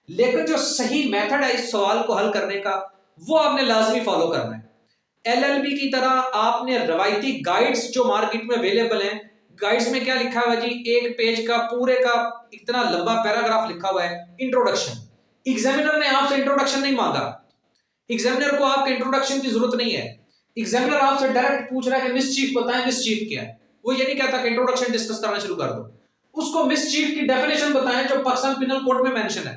लेकिन जो सही मेथड है इस सवाल को हल करने का, वो आपने लाजमी फॉलो करना है। एलएलबी की तरह आपने रवायती गाइड्स जो मार्केट में अवेलेबल हैं, गाइड्स में क्या लिखा हुआ है जी, एक पेज का पूरे का इतना लंबा पैराग्राफ लिखा हुआ है इंट्रोडक्शन। एग्जामिनर ने आपसे इंट्रोडक्शन नहीं मांगा, एग्जामिनर को आपके इंट्रोडक्शन की जरूरत नहीं है। एग्जामिनर आपसे डायरेक्ट पूछ रहा है कि मिसचीफ बताएं, मिसचीफ क्या है। वो ये नहीं कहता कि इंट्रोडक्शन डिस्कस करना शुरू कर दो, उसको मिसचीफ की डेफिनेशन बताएं जो पाकिस्तान पिनल कोड में मेंशन है,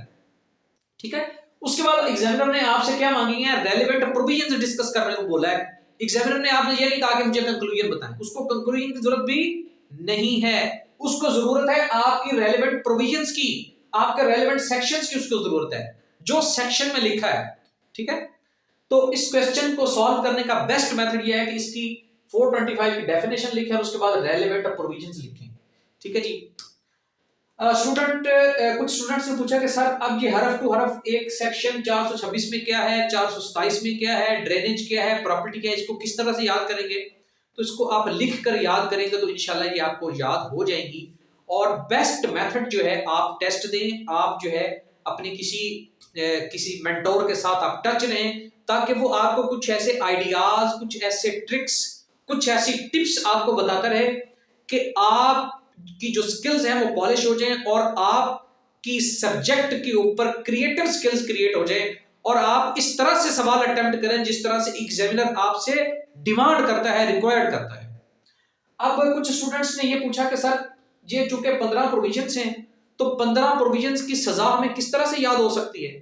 ठीक है। उसके बाद एग्जामिनर ने आपसे क्या मांगी है, रेलेवेंट प्रोविजंस डिस्कस करने को बोला है। एग्जामिनर ने आपने ये नहीं कहा कि मुझे कंक्लूजन बताएं, उसको कंक्लूजन की जरूरत भी नहीं है। उसको जरूरत है आपकी रेलेवेंट प्रोविजंस की, आपके रेलेवेंट सेक्शंस की उसको जरूरत है, जो सेक्शन में लिखा है, ठीक है। तो इस क्वेश्चन को सॉल्व करने का बेस्ट मेथड यह है कि इसकी 425 की डेफिनेशन लिखें और उसके बाद रेलेवेंट प्रोविजंस लिखें, ठीक है जी। कुछ स्टूडेंट्स ने पूछा कि सर अब ये हरफ टू हरफ एक सेक्शन 426 में क्या है, 427 में क्या है, ड्रेनेज क्या है, प्रॉपर्टी क्या है, इसको किस तरह से याद करेंगे। तो इसको आप लिख कर याद करेंगे तो इंशाल्लाह ये आपको याद हो जाएंगी। और बेस्ट मेथड जो है आप टेस्ट दें, आप जो है अपने किसी मेंटोर के साथ आप टच रहें, ताकि वो आपको कुछ ऐसे आइडियाज, कुछ ऐसे ट्रिक्स, कुछ ऐसी टिप्स आपको बताता रहे कि आप की जो स्किल्स हैं वो पॉलिश हो जाएं और आपकी सब्जेक्ट के ऊपर क्रिएटिव स्किल्स क्रिएट हो जाएं और आप इस तरह से सवाल अटेम्प्ट करें जिस तरह से एग्जामिनर आपसे डिमांड करता है, रिक्वायर्ड करता है। अब कुछ स्टूडेंट्स ने ये पूछा कि सर ये चूंकि 15 प्रोविजंस हैं, तो 15 प्रोविजंस की सजा हमें किस तरह से याद हो सकती है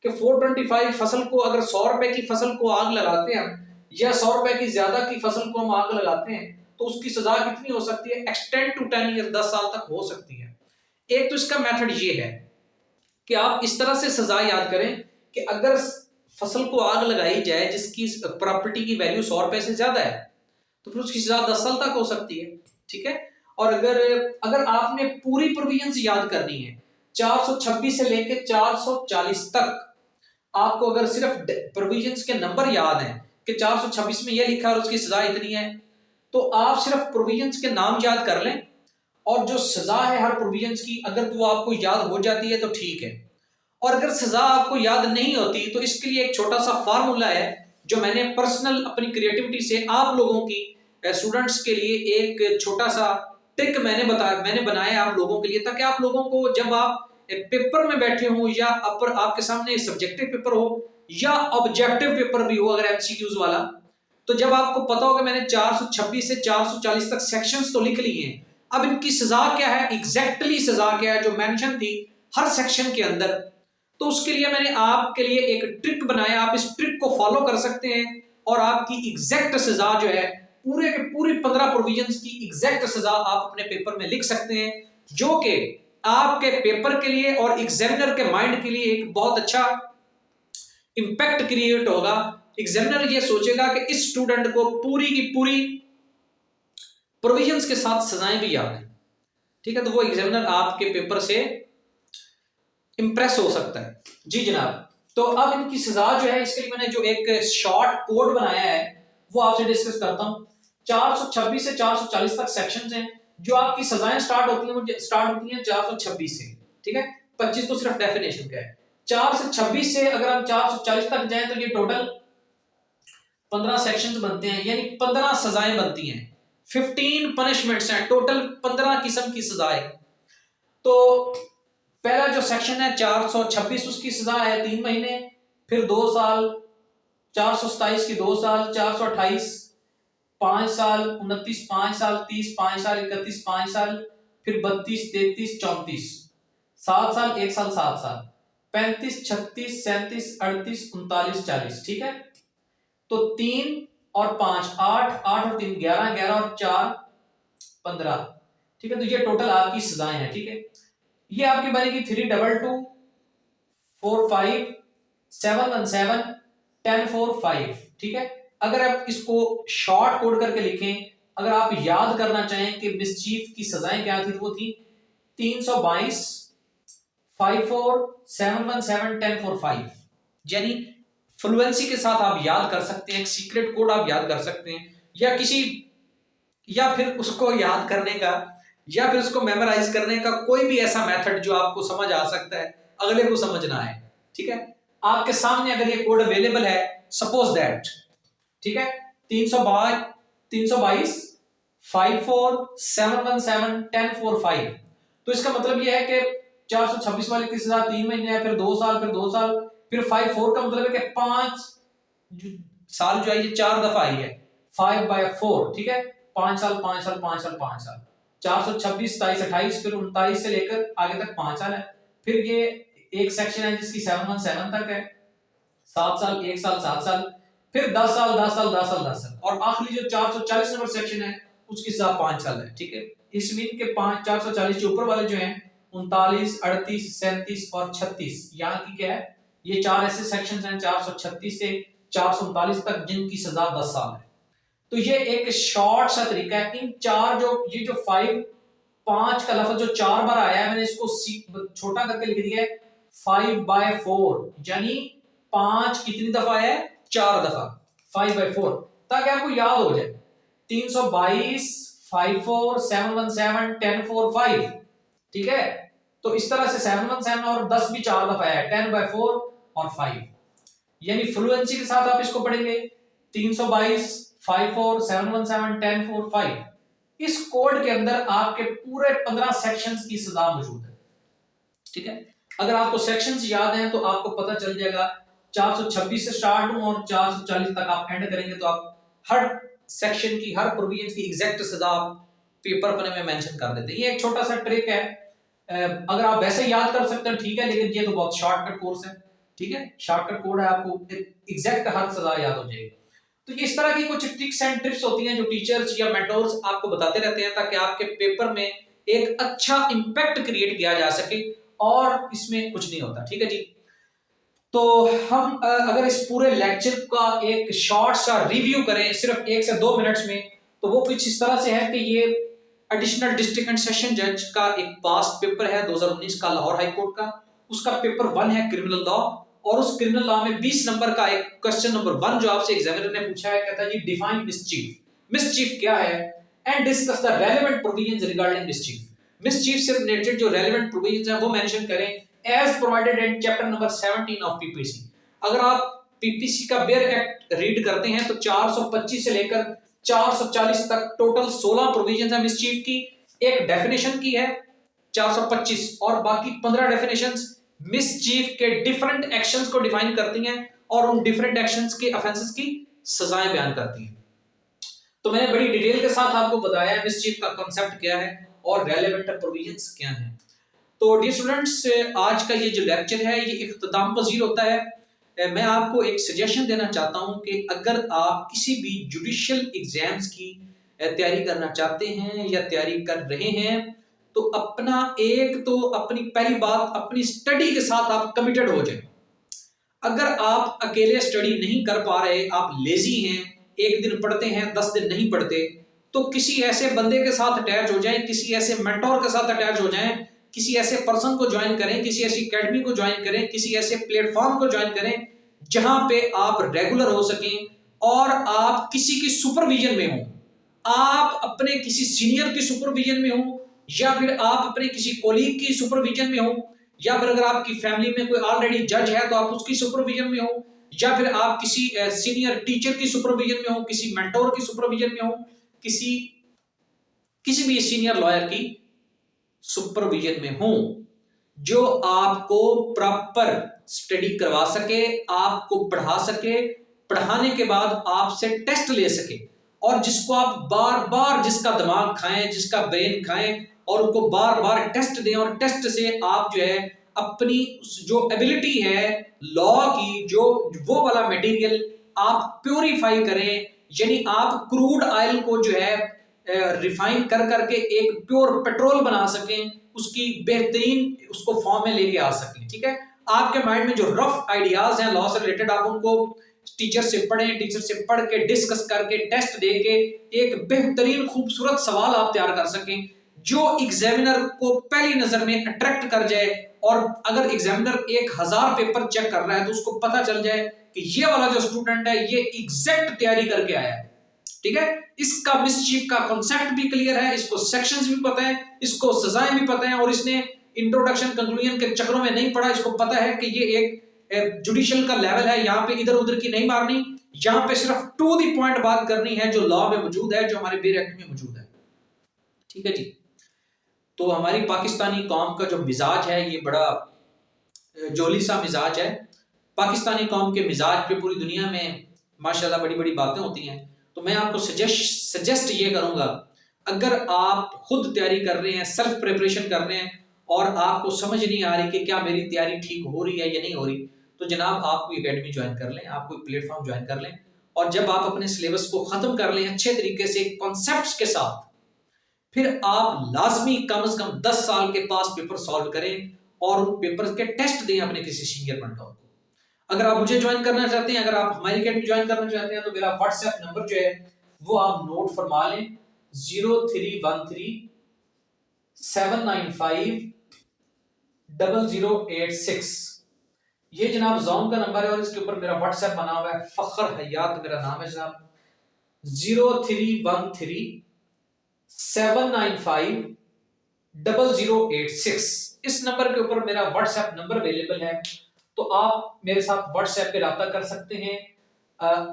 कि 425 फसल को अगर 100 रुपए की फसल को आग लगाते हैं या 100 रुपए की ज्यादा की फसल को हम आग लगाते हैं तो उसकी सजा कितनी हो सकती है, एक्सटेंड टू 10 ईयर, 10 साल तक हो सकती है। एक तो इसका मेथड ये है कि आप इस तरह से सजा याद करें कि अगर फसल को आग लगाई जाए जिसकी प्रॉपर्टी की वैल्यू 100 रुपए से ज्यादा है तो फिर उसकी सजा 10 साल तक हो सकती है, ठीक है। और अगर आपने पूरी प्रोविजंस याद करनी है 426 से लेकर 440 तक, आपको अगर सिर्फ प्रोविजंस के नंबर याद हैं कि 426 में यह लिखा और उसकी सजा इतनी है, तो आप सिर्फ प्रोविजंस के नाम याद कर लें और जो सजा है हर प्रोविजंस की अगर वो आपको याद हो जाती है तो ठीक है। और अगर सजा आपको याद नहीं होती तो इसके लिए एक छोटा सा फार्मूला है जो मैंने पर्सनल अपनी क्रिएटिविटी से आप लोगों की स्टूडेंट्स के लिए एक छोटा सा ट्रिक मैंने बनाया आप लोगों के लिए, ताकि आप लोगों को जब आप पेपर में बैठे हो या आपके सामने सब्जेक्टिव पेपर हो या ऑब्जेक्टिव पेपर भी हो अगर एमसीक्यूज वाला, तो जब आपको पता होगा मैंने 426 से 440 तक सेक्शंस तो लिख लिए हैं, अब इनकी सजा क्या है, एग्जैक्टली सजा क्या है जो मेंशन थी हर सेक्शन के अंदर। तो उसके लिए मैंने आपके लिए एक ट्रिक बनाया, आप इस ट्रिक को फॉलो कर सकते हैं और आपकी एग्जैक्ट सजा जो है पूरे के पूरी 15 प्रोविजंस की एग्जैक्ट सजा आप अपने पेपर में लिख सकते हैं, जो कि आपके पेपर के लिए और एग्जामिनर के माइंड के लिए एक बहुत अच्छा इंपैक्ट क्रिएट होगा। एग्जामिनर ये सोचेगा कि इस स्टूडेंट को पूरी की पूरी प्रोविजंस के साथ सजाएं भी याद है, ठीक है। तो वो एग्जामिनर आपके पेपर से इंप्रेस हो सकता है। जी जनाब, तो अब इनकी सजा जो है इसके लिए मैंने जो एक शॉर्ट कोड बनाया है वो आपसे डिस्कस करता हूं। 426 से 440 तक सेक्शंस हैं, जो आपकी सजाएं स्टार्ट होती हैं 426 से, ठीक है। 25 तो सिर्फ डेफिनेशन का है। 4 से 26 से अगर हम 440 तक जाएं तो ये टोटल 15 सेक्शंस बनते हैं, यानी 15 सजाएं बनती हैं, 15 पनिशमेंट्स हैं, टोटल 15 किस्म की सजाएं। तो पहला जो सेक्शन है 426 उसकी सजा है 3 महीने, फिर 2 साल, 427 की 2 साल, 428 5 साल, 29 5 साल, 30 5 साल, 31 5 साल, फिर 32 33 34 7 साल 1 साल 7 साल, 35 36 37 38 39 40, ठीक है। तो 3 और 5 8, 8 और 3 11, 11 और 4 15। ठीक है, तो ये टोटल आपकी सजाएं हैं। ठीक है, ये आपकी बनेगी 322 4 5 7 1 7 10 4 5। ठीक है, अगर आप इसको शॉर्ट कोड करके लिखें, अगर आप याद करना चाहें कि मिसचीफ की सजाएं क्या थी, तो वो थी 322 5 4 7 1 7 10 4 5। यानी फ्लुएंसी के साथ आप याद कर सकते हैं, एक सीक्रेट कोड आप याद कर सकते हैं, या किसी, या फिर उसको याद करने का, या फिर उसको मेमोराइज करने का कोई भी ऐसा मेथड जो आपको समझ आ सकता है, अगले को समझना है। ठीक है, आपके सामने अगर ये कोड अवेलेबल है, सपोज दैट, ठीक है, 322 5 4 7 1 7 10 4 5, तो इसका मतलब ये है कि 426 वाले की सजा 3 महीने है, फिर 2 साल, फिर 2 साल, फिर 5 4 का मतलब है कि 5 साल जो है ये 4 दफा आई है, 5/4। ठीक है, 5 साल 5 साल 5 साल 5 साल, 426 27 28, फिर 29 से लेकर आगे तक 5 साल है। फिर ये एक सेक्शन है जिसकी 717 तक है, 7 साल 1 साल 7 साल, फिर 10 साल 10 साल 10 साल 10 साल, और आखिरी जो 440 नंबर सेक्शन है उसकी सजा 5 साल है। ठीक है, इस मीन के 5 440 के ऊपर वाले जो हैं 39 38 37 और 36, यहाँ की क्या है, ये 4 ऐसे सेक्शन हैं 436 से 439 तक जिनकी सजा 10 साल है। तो ये एक शॉर्ट सा तरीका है। इन चार जो ये जो 5 का लफ्ज जो 4 बार आया है, मैंने इसको छोटा करके लिख दिया है 5/4, यानी 5 कितनी दफा है, 4 दफा, 5/4, ताकि आपको याद हो जाए। 322 5 4 7 1 7 10 4 5। ठीक है, तो इस तरह से 717 और 10 भी 4 दफा है, 10/4 और 5, यानी फ्लुएंसी के साथ आप इसको पढ़ेंगे 322 5 4 7 1 7 10 4 5। इस कोड के अंदर आपके पूरे 15 सेक्शंस की सजा मौजूद है। ठीक है, अगर आपको सेक्शंस याद हैं तो आपको पता चल जाएगा, 426 से स्टार्ट हूं और 440 तक आप एंड करेंगे, तो आप हर सेक्शन की, हर प्रोविजन की एग्जैक्ट सजा पेपर पन्ने में मेंशन कर देते हैं। ये एक छोटा सा ट्रिक है, अगर आप वैसे याद कर सकते हैं ठीक है, लेकिन ये तो बहुत शॉर्टकट कोर्स है। ठीक है, शॉर्टकट कोड है, आपको एग्जैक्ट हर सजा याद हो जाएगी। तो इस तरह की कुछ ट्रिक्स एंड टिप्स होती हैं जो टीचर्स या मेंटोर्स आपको बताते रहते हैं, ताकि आपके पेपर में एक अच्छा इंपैक्ट क्रिएट किया जा सके, और इसमें कुछ नहीं होता। ठीक है जी, तो हम अगर इस पूरे लेक्चर का एक शॉर्ट सा रिव्यू करें सिर्फ 1 से 2 मिनट्स में, तो वो कुछ इस तरह से है कि ये एडिशनल डिस्ट्रिक्ट एंड सेशन जज का एक पास्ट पेपर है 2019 का लाहौर हाई कोर्ट का, उसका पेपर 1 है क्रिमिनल लॉ, और उस क्रिमिनल लॉ में 20 नंबर का एक क्वेश्चन नंबर 1 जो आपसे एग्जामिनर ने पूछा है, कहता है जी डिफाइन मिसचीफ, मिसचीफ क्या है, and discuss the relevant provisions regarding mischief. Mischief से रिलेटेड जो रेलेवेंट प्रोविजंस हैं वो मेंशन करें as provided in chapter number 17 of PPC. अगर आप पीपीसी का बेयर एक्ट रीड करते हैं तो 425 से लेकर 440 तक टोटल 16 प्रोविजंस है मिसचीफ की, एक डेफिनेशन की है 425, और बाकी 15 डेफिनेशंस मिसचीफ के डिफरेंट एक्शंस को डिफाइन करती हैं, और उन डिफरेंट एक्शंस के ऑफेंसेस की सजाएं बयान करती हैं। तो मैंने बड़ी डिटेल के साथ आपको बताया मिसचीफ का कांसेप्ट क्या है और रेलेवेंट प्रोविजंस क्या हैं। तो डियर स्टूडेंट्स, आज का ये जो लेक्चर है ये इख्तिताम पजीर होता है। मैं आपको एक सजेशन देना चाहता हूं कि अगर आप किसी भी जुडिशियल एग्जाम्स की तैयारी करना चाहते हैं या तैयारी कर रहे हैं, तो अपना एक तो अपनी पहली बात अपनी स्टडी के साथ आप कमिटेड हो जाएं। अगर आप अकेले स्टडी नहीं कर पा रहे, आप लेजी हैं, एक दिन पढ़ते हैं 10 दिन नहीं पढ़ते, तो किसी ऐसे बंदे के साथ अटैच हो जाएं, किसी ऐसे मेंटोर के साथ अटैच हो जाएं, किसी ऐसे पर्सन को ज्वाइन करें, किसी ऐसी एकेडमी को ज्वाइन करें, किसी ऐसे प्लेटफॉर्म को ज्वाइन करें जहां पे आप रेगुलर हो सकें और आप किसी की सुपरविजन में हो। आप अपने किसी सीनियर की सुपरविजन में हो, या फिर आप अपने किसी कोलीग की सुपरविजन में हो, या फिर अगर आपकी फैमिली में कोई ऑलरेडी जज है तो आप उसकी सुपरविजन में हो, या फिर आप किसी सीनियर टीचर की सुपरविजन में हो, किसी मेंटोर की सुपरविजन में हो, किसी भी सीनियर लॉयर की सुपरविजन में हो, जो आपको प्रॉपर स्टडी करवा सके, आपको पढ़ा सके, पढ़ाने के बाद आपसे टेस्ट ले सके, और जिसको आप बार बार जिसका दिमाग खाएं, जिसका ब्रेन खाएं, और उनको बार बार टेस्ट दें, और टेस्ट से आप जो है अपनी जो एबिलिटी है लॉ की, जो वो वाला मटेरियल आप प्योरीफाई करें, यानी आप क्रूड ऑयल को जो है रिफाइन कर करके एक प्योर पेट्रोल बना सकें, उसकी बेहतरीन उसको फॉर्म में लेके आ सकें। ठीक है, आपके माइंड में जो रफ आइडियाज हैं लॉ से रिलेटेड, आप उनको टीचर से पढ़ें, टीचर से पढ़ के डिस्कस करके टेस्ट दे के एक बेहतरीन खूबसूरत सवाल आप तैयार कर सकें जो एग्जामिनर को पहली नजर में अट्रैक्ट कर जाए। और अगर एग्जामिनर 1000 पेपर चेक कर रहा है तो उसको पता चल जाए कि ये वाला जो स्टूडेंट है ये एग्जैक्ट तैयारी करके आया है। ठीक है, इसका मिसचीफ का कॉन्सेप्ट भी क्लियर है, इसको सेक्शंस भी पता है, इसको सजाएं भी पता है, और इसने इंट्रोडक्शन कंक्लूजन के चक्रों में नहीं पड़ा। इसको पता है कि ये एक जुडिशियल का लेवल है, यहाँ पे इधर उधर की नहीं मारनी, यहाँ पे सिर्फ टू दी पॉइंट बात करनी है जो लॉ में मौजूद है, जो हमारे बेर एक्ट में मौजूद है। ठीक है जी, तो हमारी पाकिस्तानी कौम का जो मिजाज है ये बड़ा जोली सा मिजाज है। पाकिस्तानी कौम के मिजाज पे पूरी दुनिया में माशाल्लाह बड़ी बड़ी बातें होती हैं। तो मैं आपको सजेस्ट ये करूंगा, अगर आप खुद तैयारी कर रहे हैं, सेल्फ प्रिपरेशन कर रहे हैं और आपको समझ नहीं आ रही कि क्या मेरी तैयारी ठीक हो रही है या नहीं हो रही, तो जनाब आप कोई एकेडमी ज्वाइन कर लें, आप कोई प्लेटफॉर्म ज्वाइन कर लें, और जब आप अपने सिलेबस को खत्म कर लें अच्छे तरीके से कॉन्सेप्ट्स के साथ, फिर आप लाजमी कम से कम 10 साल के पास पेपर सॉल्व करें और उन पेपर के टेस्ट दें अपने किसी सीनियर मेंटर को। अगर आप मुझे ज्वाइन करना चाहते हैं, अगर आप हमारी अकेडमी ज्वाइन करना चाहते हैं, तो मेरा व्हाट्सएप नंबर जो है वो आप नोट फरमा लें, 0313-795-0086। ये जनाब जॉन का नंबर है और इसके ऊपर मेरा व्हाट्सएप बना हुआ है, फखर हयात मेरा नाम है जनाब। 0313-795-0086 इस नंबर के ऊपर मेरा व्हाट्सएप नंबर अवेलेबल है। तो आप मेरे साथ व्हाट्सएप पे राब्ता कर सकते हैं।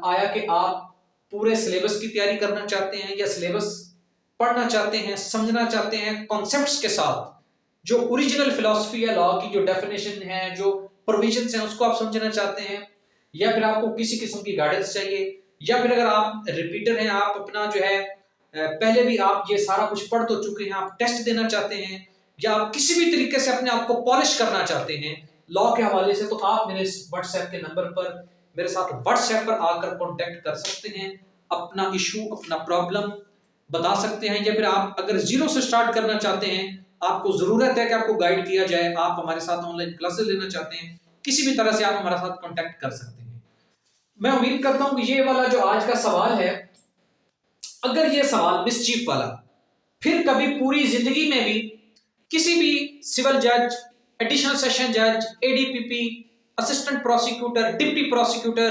आया कि आप पूरे सिलेबस की तैयारी करना चाहते हैं या सिलेबस पढ़ना चाहते हैं, समझना चाहते हैं कॉन्सेप्ट्स के साथ, जो ओरिजिनल फिलॉसफी है लॉ की, जो डेफिनेशन है, जो प्रोविजंस हैं, उसको आप समझना चाहते हैं, या फिर आपको किसी किस्म की गाइडेंस चाहिए, या फिर अगर आप रिपीटर हैं, आप अपना जो है पहले भी आप ये सारा कुछ पढ़ तो चुके हैं, आप टेस्ट देना चाहते हैं, या आप किसी भी तरीके से अपने आप को पॉलिश करना चाहते हैं लॉ के हवाले से, तो आप मेरे व्हाट्सएप के नंबर पर मेरे साथ व्हाट्सएप पर आकर कांटेक्ट कर सकते हैं, अपना इशू, अपना प्रॉब्लम बता सकते हैं। या फिर आप अगर जीरो से स्टार्ट करना चाहते हैं, आपको जरूरत है कि आपको गाइड किया जाए, आप हमारे साथ ऑनलाइन क्लासेस लेना चाहते हैं, किसी भी तरह से आप हमारे साथ कांटेक्ट कर सकते हैं। मैं उम्मीद करता हूं कि ये वाला जो आज का सवाल है, अगर ये सवाल मिसचीफ वाला फिर कभी पूरी जिंदगी में भी किसी भी सिविल जज, एडिशनल सेशन जज, एडीपीपी, असिस्टेंट प्रोसिक्यूटर, डिप्टी प्रोसिक्यूटर,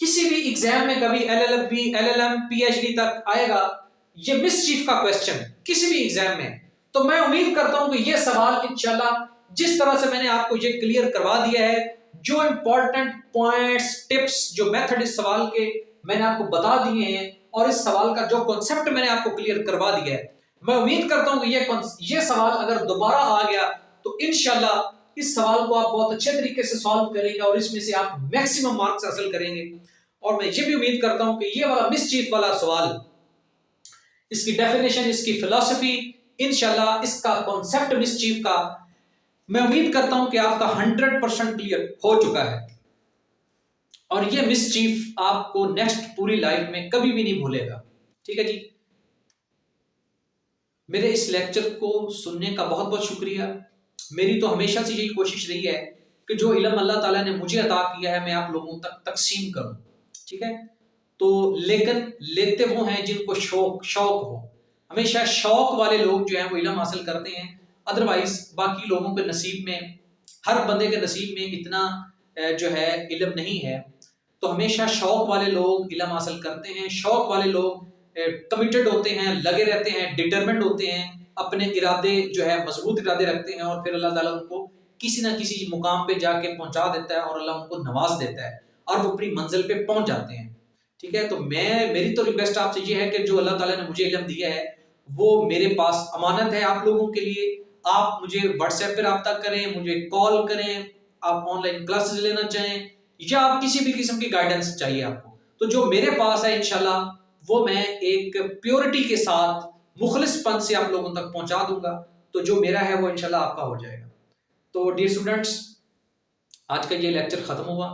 किसी भी एग्जाम में कभी एलएलबी, एलएलएम, पीएचडी तक आएगा ये मिसचीफ का क्वेश्चन किसी भी एग्जाम में, तो मैं उम्मीद करता हूं कि ये सवाल इंशाल्लाह जिस तरह से मैंने आपको ये क्लियर करवा दिया है, जो इंपॉर्टेंट पॉइंट्स, टिप्स, जो मेथड इस सवाल के मैंने आपको बता दिए हैं, और इस सवाल का जो कॉन्सेप्ट मैंने आपको क्लियर करवा दिया है, मैं उम्मीद करता हूं कि ये सवाल अगर दोबारा आ गया तो इंशाल्लाह इस सवाल को आप बहुत अच्छे तरीके से सॉल्व करेंगे और इसमें से आप मैक्सिमम मार्क्स हासिल करेंगे। और मैं ये भी उम्मीद करता हूं कि ये वाला मिसचीफ वाला सवाल, इसकी डेफिनेशन, इसकी फिलॉसफी, इंशाल्लाह इसका कॉन्सेप्ट मिसचीफ का, मैं उम्मीद करता हूं कि आपका 100% क्लियर हो चुका है, और ये मिसचीफ आपको नेक्स्ट पूरी लाइफ में कभी भी नहीं भूलेगा। ठीक है जी, मेरे इस लेक्चर को सुनने का बहुत बहुत शुक्रिया। मेरी तो हमेशा से यही कोशिश रही है कि जो इल्म अल्लाह ताला ने मुझे अता किया है मैं आप लोगों तक तकसीम करूं। ठीक है, तो लेकिन लेते वो हैं जिनको शौक हो। हमेशा शौक वाले लोग जो हैं वो इल्म हासिल करते हैं, अदरवाइज बाकी लोगों के नसीब में, हर बंदे के नसीब में इतना जो है इल्म नहीं है। तो हमेशा शौक वाले लोग इल्म हासिल करते हैं, शौक वाले लोग कमिटेड होते हैं, लगे रहते हैं, डिटरमिन्ड होते हैं, अपने इरादे जो है मजबूत इरादे रखते हैं, और फिर अल्लाह ताला उनको किसी ना किसी मुकाम पे जाके पहुंचा देता है और अल्लाह उनको नवाज देता है और वो अपनी मंजिल पे पहुंच जाते हैं। ठीक है, तो मेरी तो रिक्वेस्ट आपसे ये है कि जो अल्लाह ताला ने मुझे इल्म दिया है वो मेरे पास अमानत है आप लोगों के लिए। आप मुझे व्हाट्सएप पे रब्ता करें, मुझे कॉल करें, आप ऑनलाइन क्लासेस लेना चाहें या आप किसी भी किस्म की गाइडेंस चाहिए आपको, तो जो मेरे पास है इंशाल्लाह वो मैं एक प्योरिटी के साथ मुखलिसपन से आप लोगों तक पहुंचा दूंगा। तो जो मेरा है वो इंशाल्लाह आपका हो जाएगा। तो डियर स्टूडेंट्स, आज का ये लेक्चर खत्म हुआ।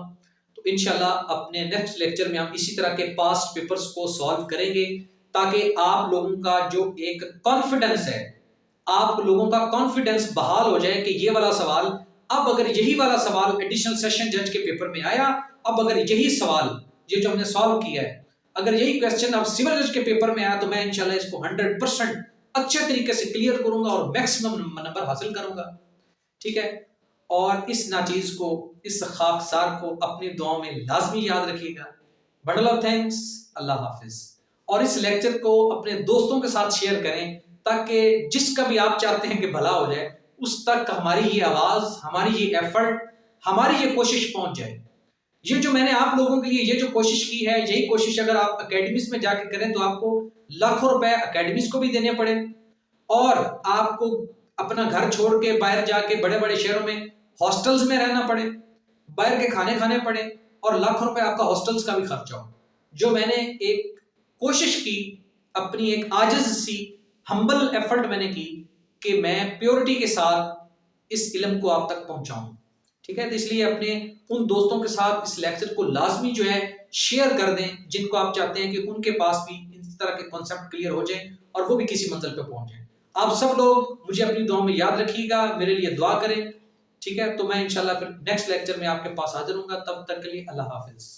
तो इंशाल्लाह अपने नेक्स्ट लेक्चर में हम इसी तरह के पास्ट पेपर्स को सॉल्व करेंगे, ताकि आप लोगों का जो एक कॉन्फिडेंस है, आप लोगों का कॉन्फिडेंस बहाल हो जाए कि ये वाला सवाल, अब अगर यही वाला सवाल एडिशनल सेशन जज के पेपर में आया, अब अगर यही सवाल ये जो हमने सॉल्व किया है, अगर यही क्वेश्चन अब सिविल जज के पेपर में आया, तो मैं इंशाल्लाह इसको 100% अच्छे तरीके से क्लियर करूंगा और मैक्सिमम नंबर हासिल करूंगा। ठीक है, और इस नाचीज को, इस खाकसार को अपनी दुआओं में लाजमी याद रखिएगा। बंडल ऑफ थैंक्स, अल्लाह हाफिज। और इस लेक्चर को अपने दोस्तों के साथ शेयर करें, ताकि जिसका भी आप चाहते हैं कि भला हो जाए, उस तक हमारी ये आवाज, हमारी ये एफर्ट, हमारी ये कोशिश पहुंच जाए। ये जो मैंने आप लोगों के लिए ये जो कोशिश की है, यही कोशिश अगर आप अकेडमीज में जाके करें तो आपको लाखों रुपए अकेडमीज को भी देने पड़े, और आपको अपना घर छोड़ के बाहर जाके बड़े बड़े शहरों में हॉस्टल्स में रहना पड़े, बाहर के खाने खाने पड़े, और लाखों रुपए आपका हॉस्टल्स का भी खर्चा हो। जो मैंने एक कोशिश की, अपनी एक आजिज सी हम्बल एफर्ट मैंने की कि मैं प्योरिटी के साथ इस इल्म को आप तक पहुंचाऊं। ठीक है, तो इसलिए अपने उन दोस्तों के साथ इस लेक्चर को लाजमी जो है शेयर कर दें, जिनको आप चाहते हैं कि उनके पास भी इस तरह के कॉन्सेप्ट क्लियर हो जाए और वो भी किसी मंजिल पे पहुंच जाए। आप सब लोग मुझे अपनी दुआ में याद रखिएगा, मेरे लिए दुआ करें। ठीक है, तो मैं इंशाल्लाह फिर नेक्स्ट लेक्चर में आपके पास हाजिर हूंगा। तब तक के लिए अल्लाह हाफिज।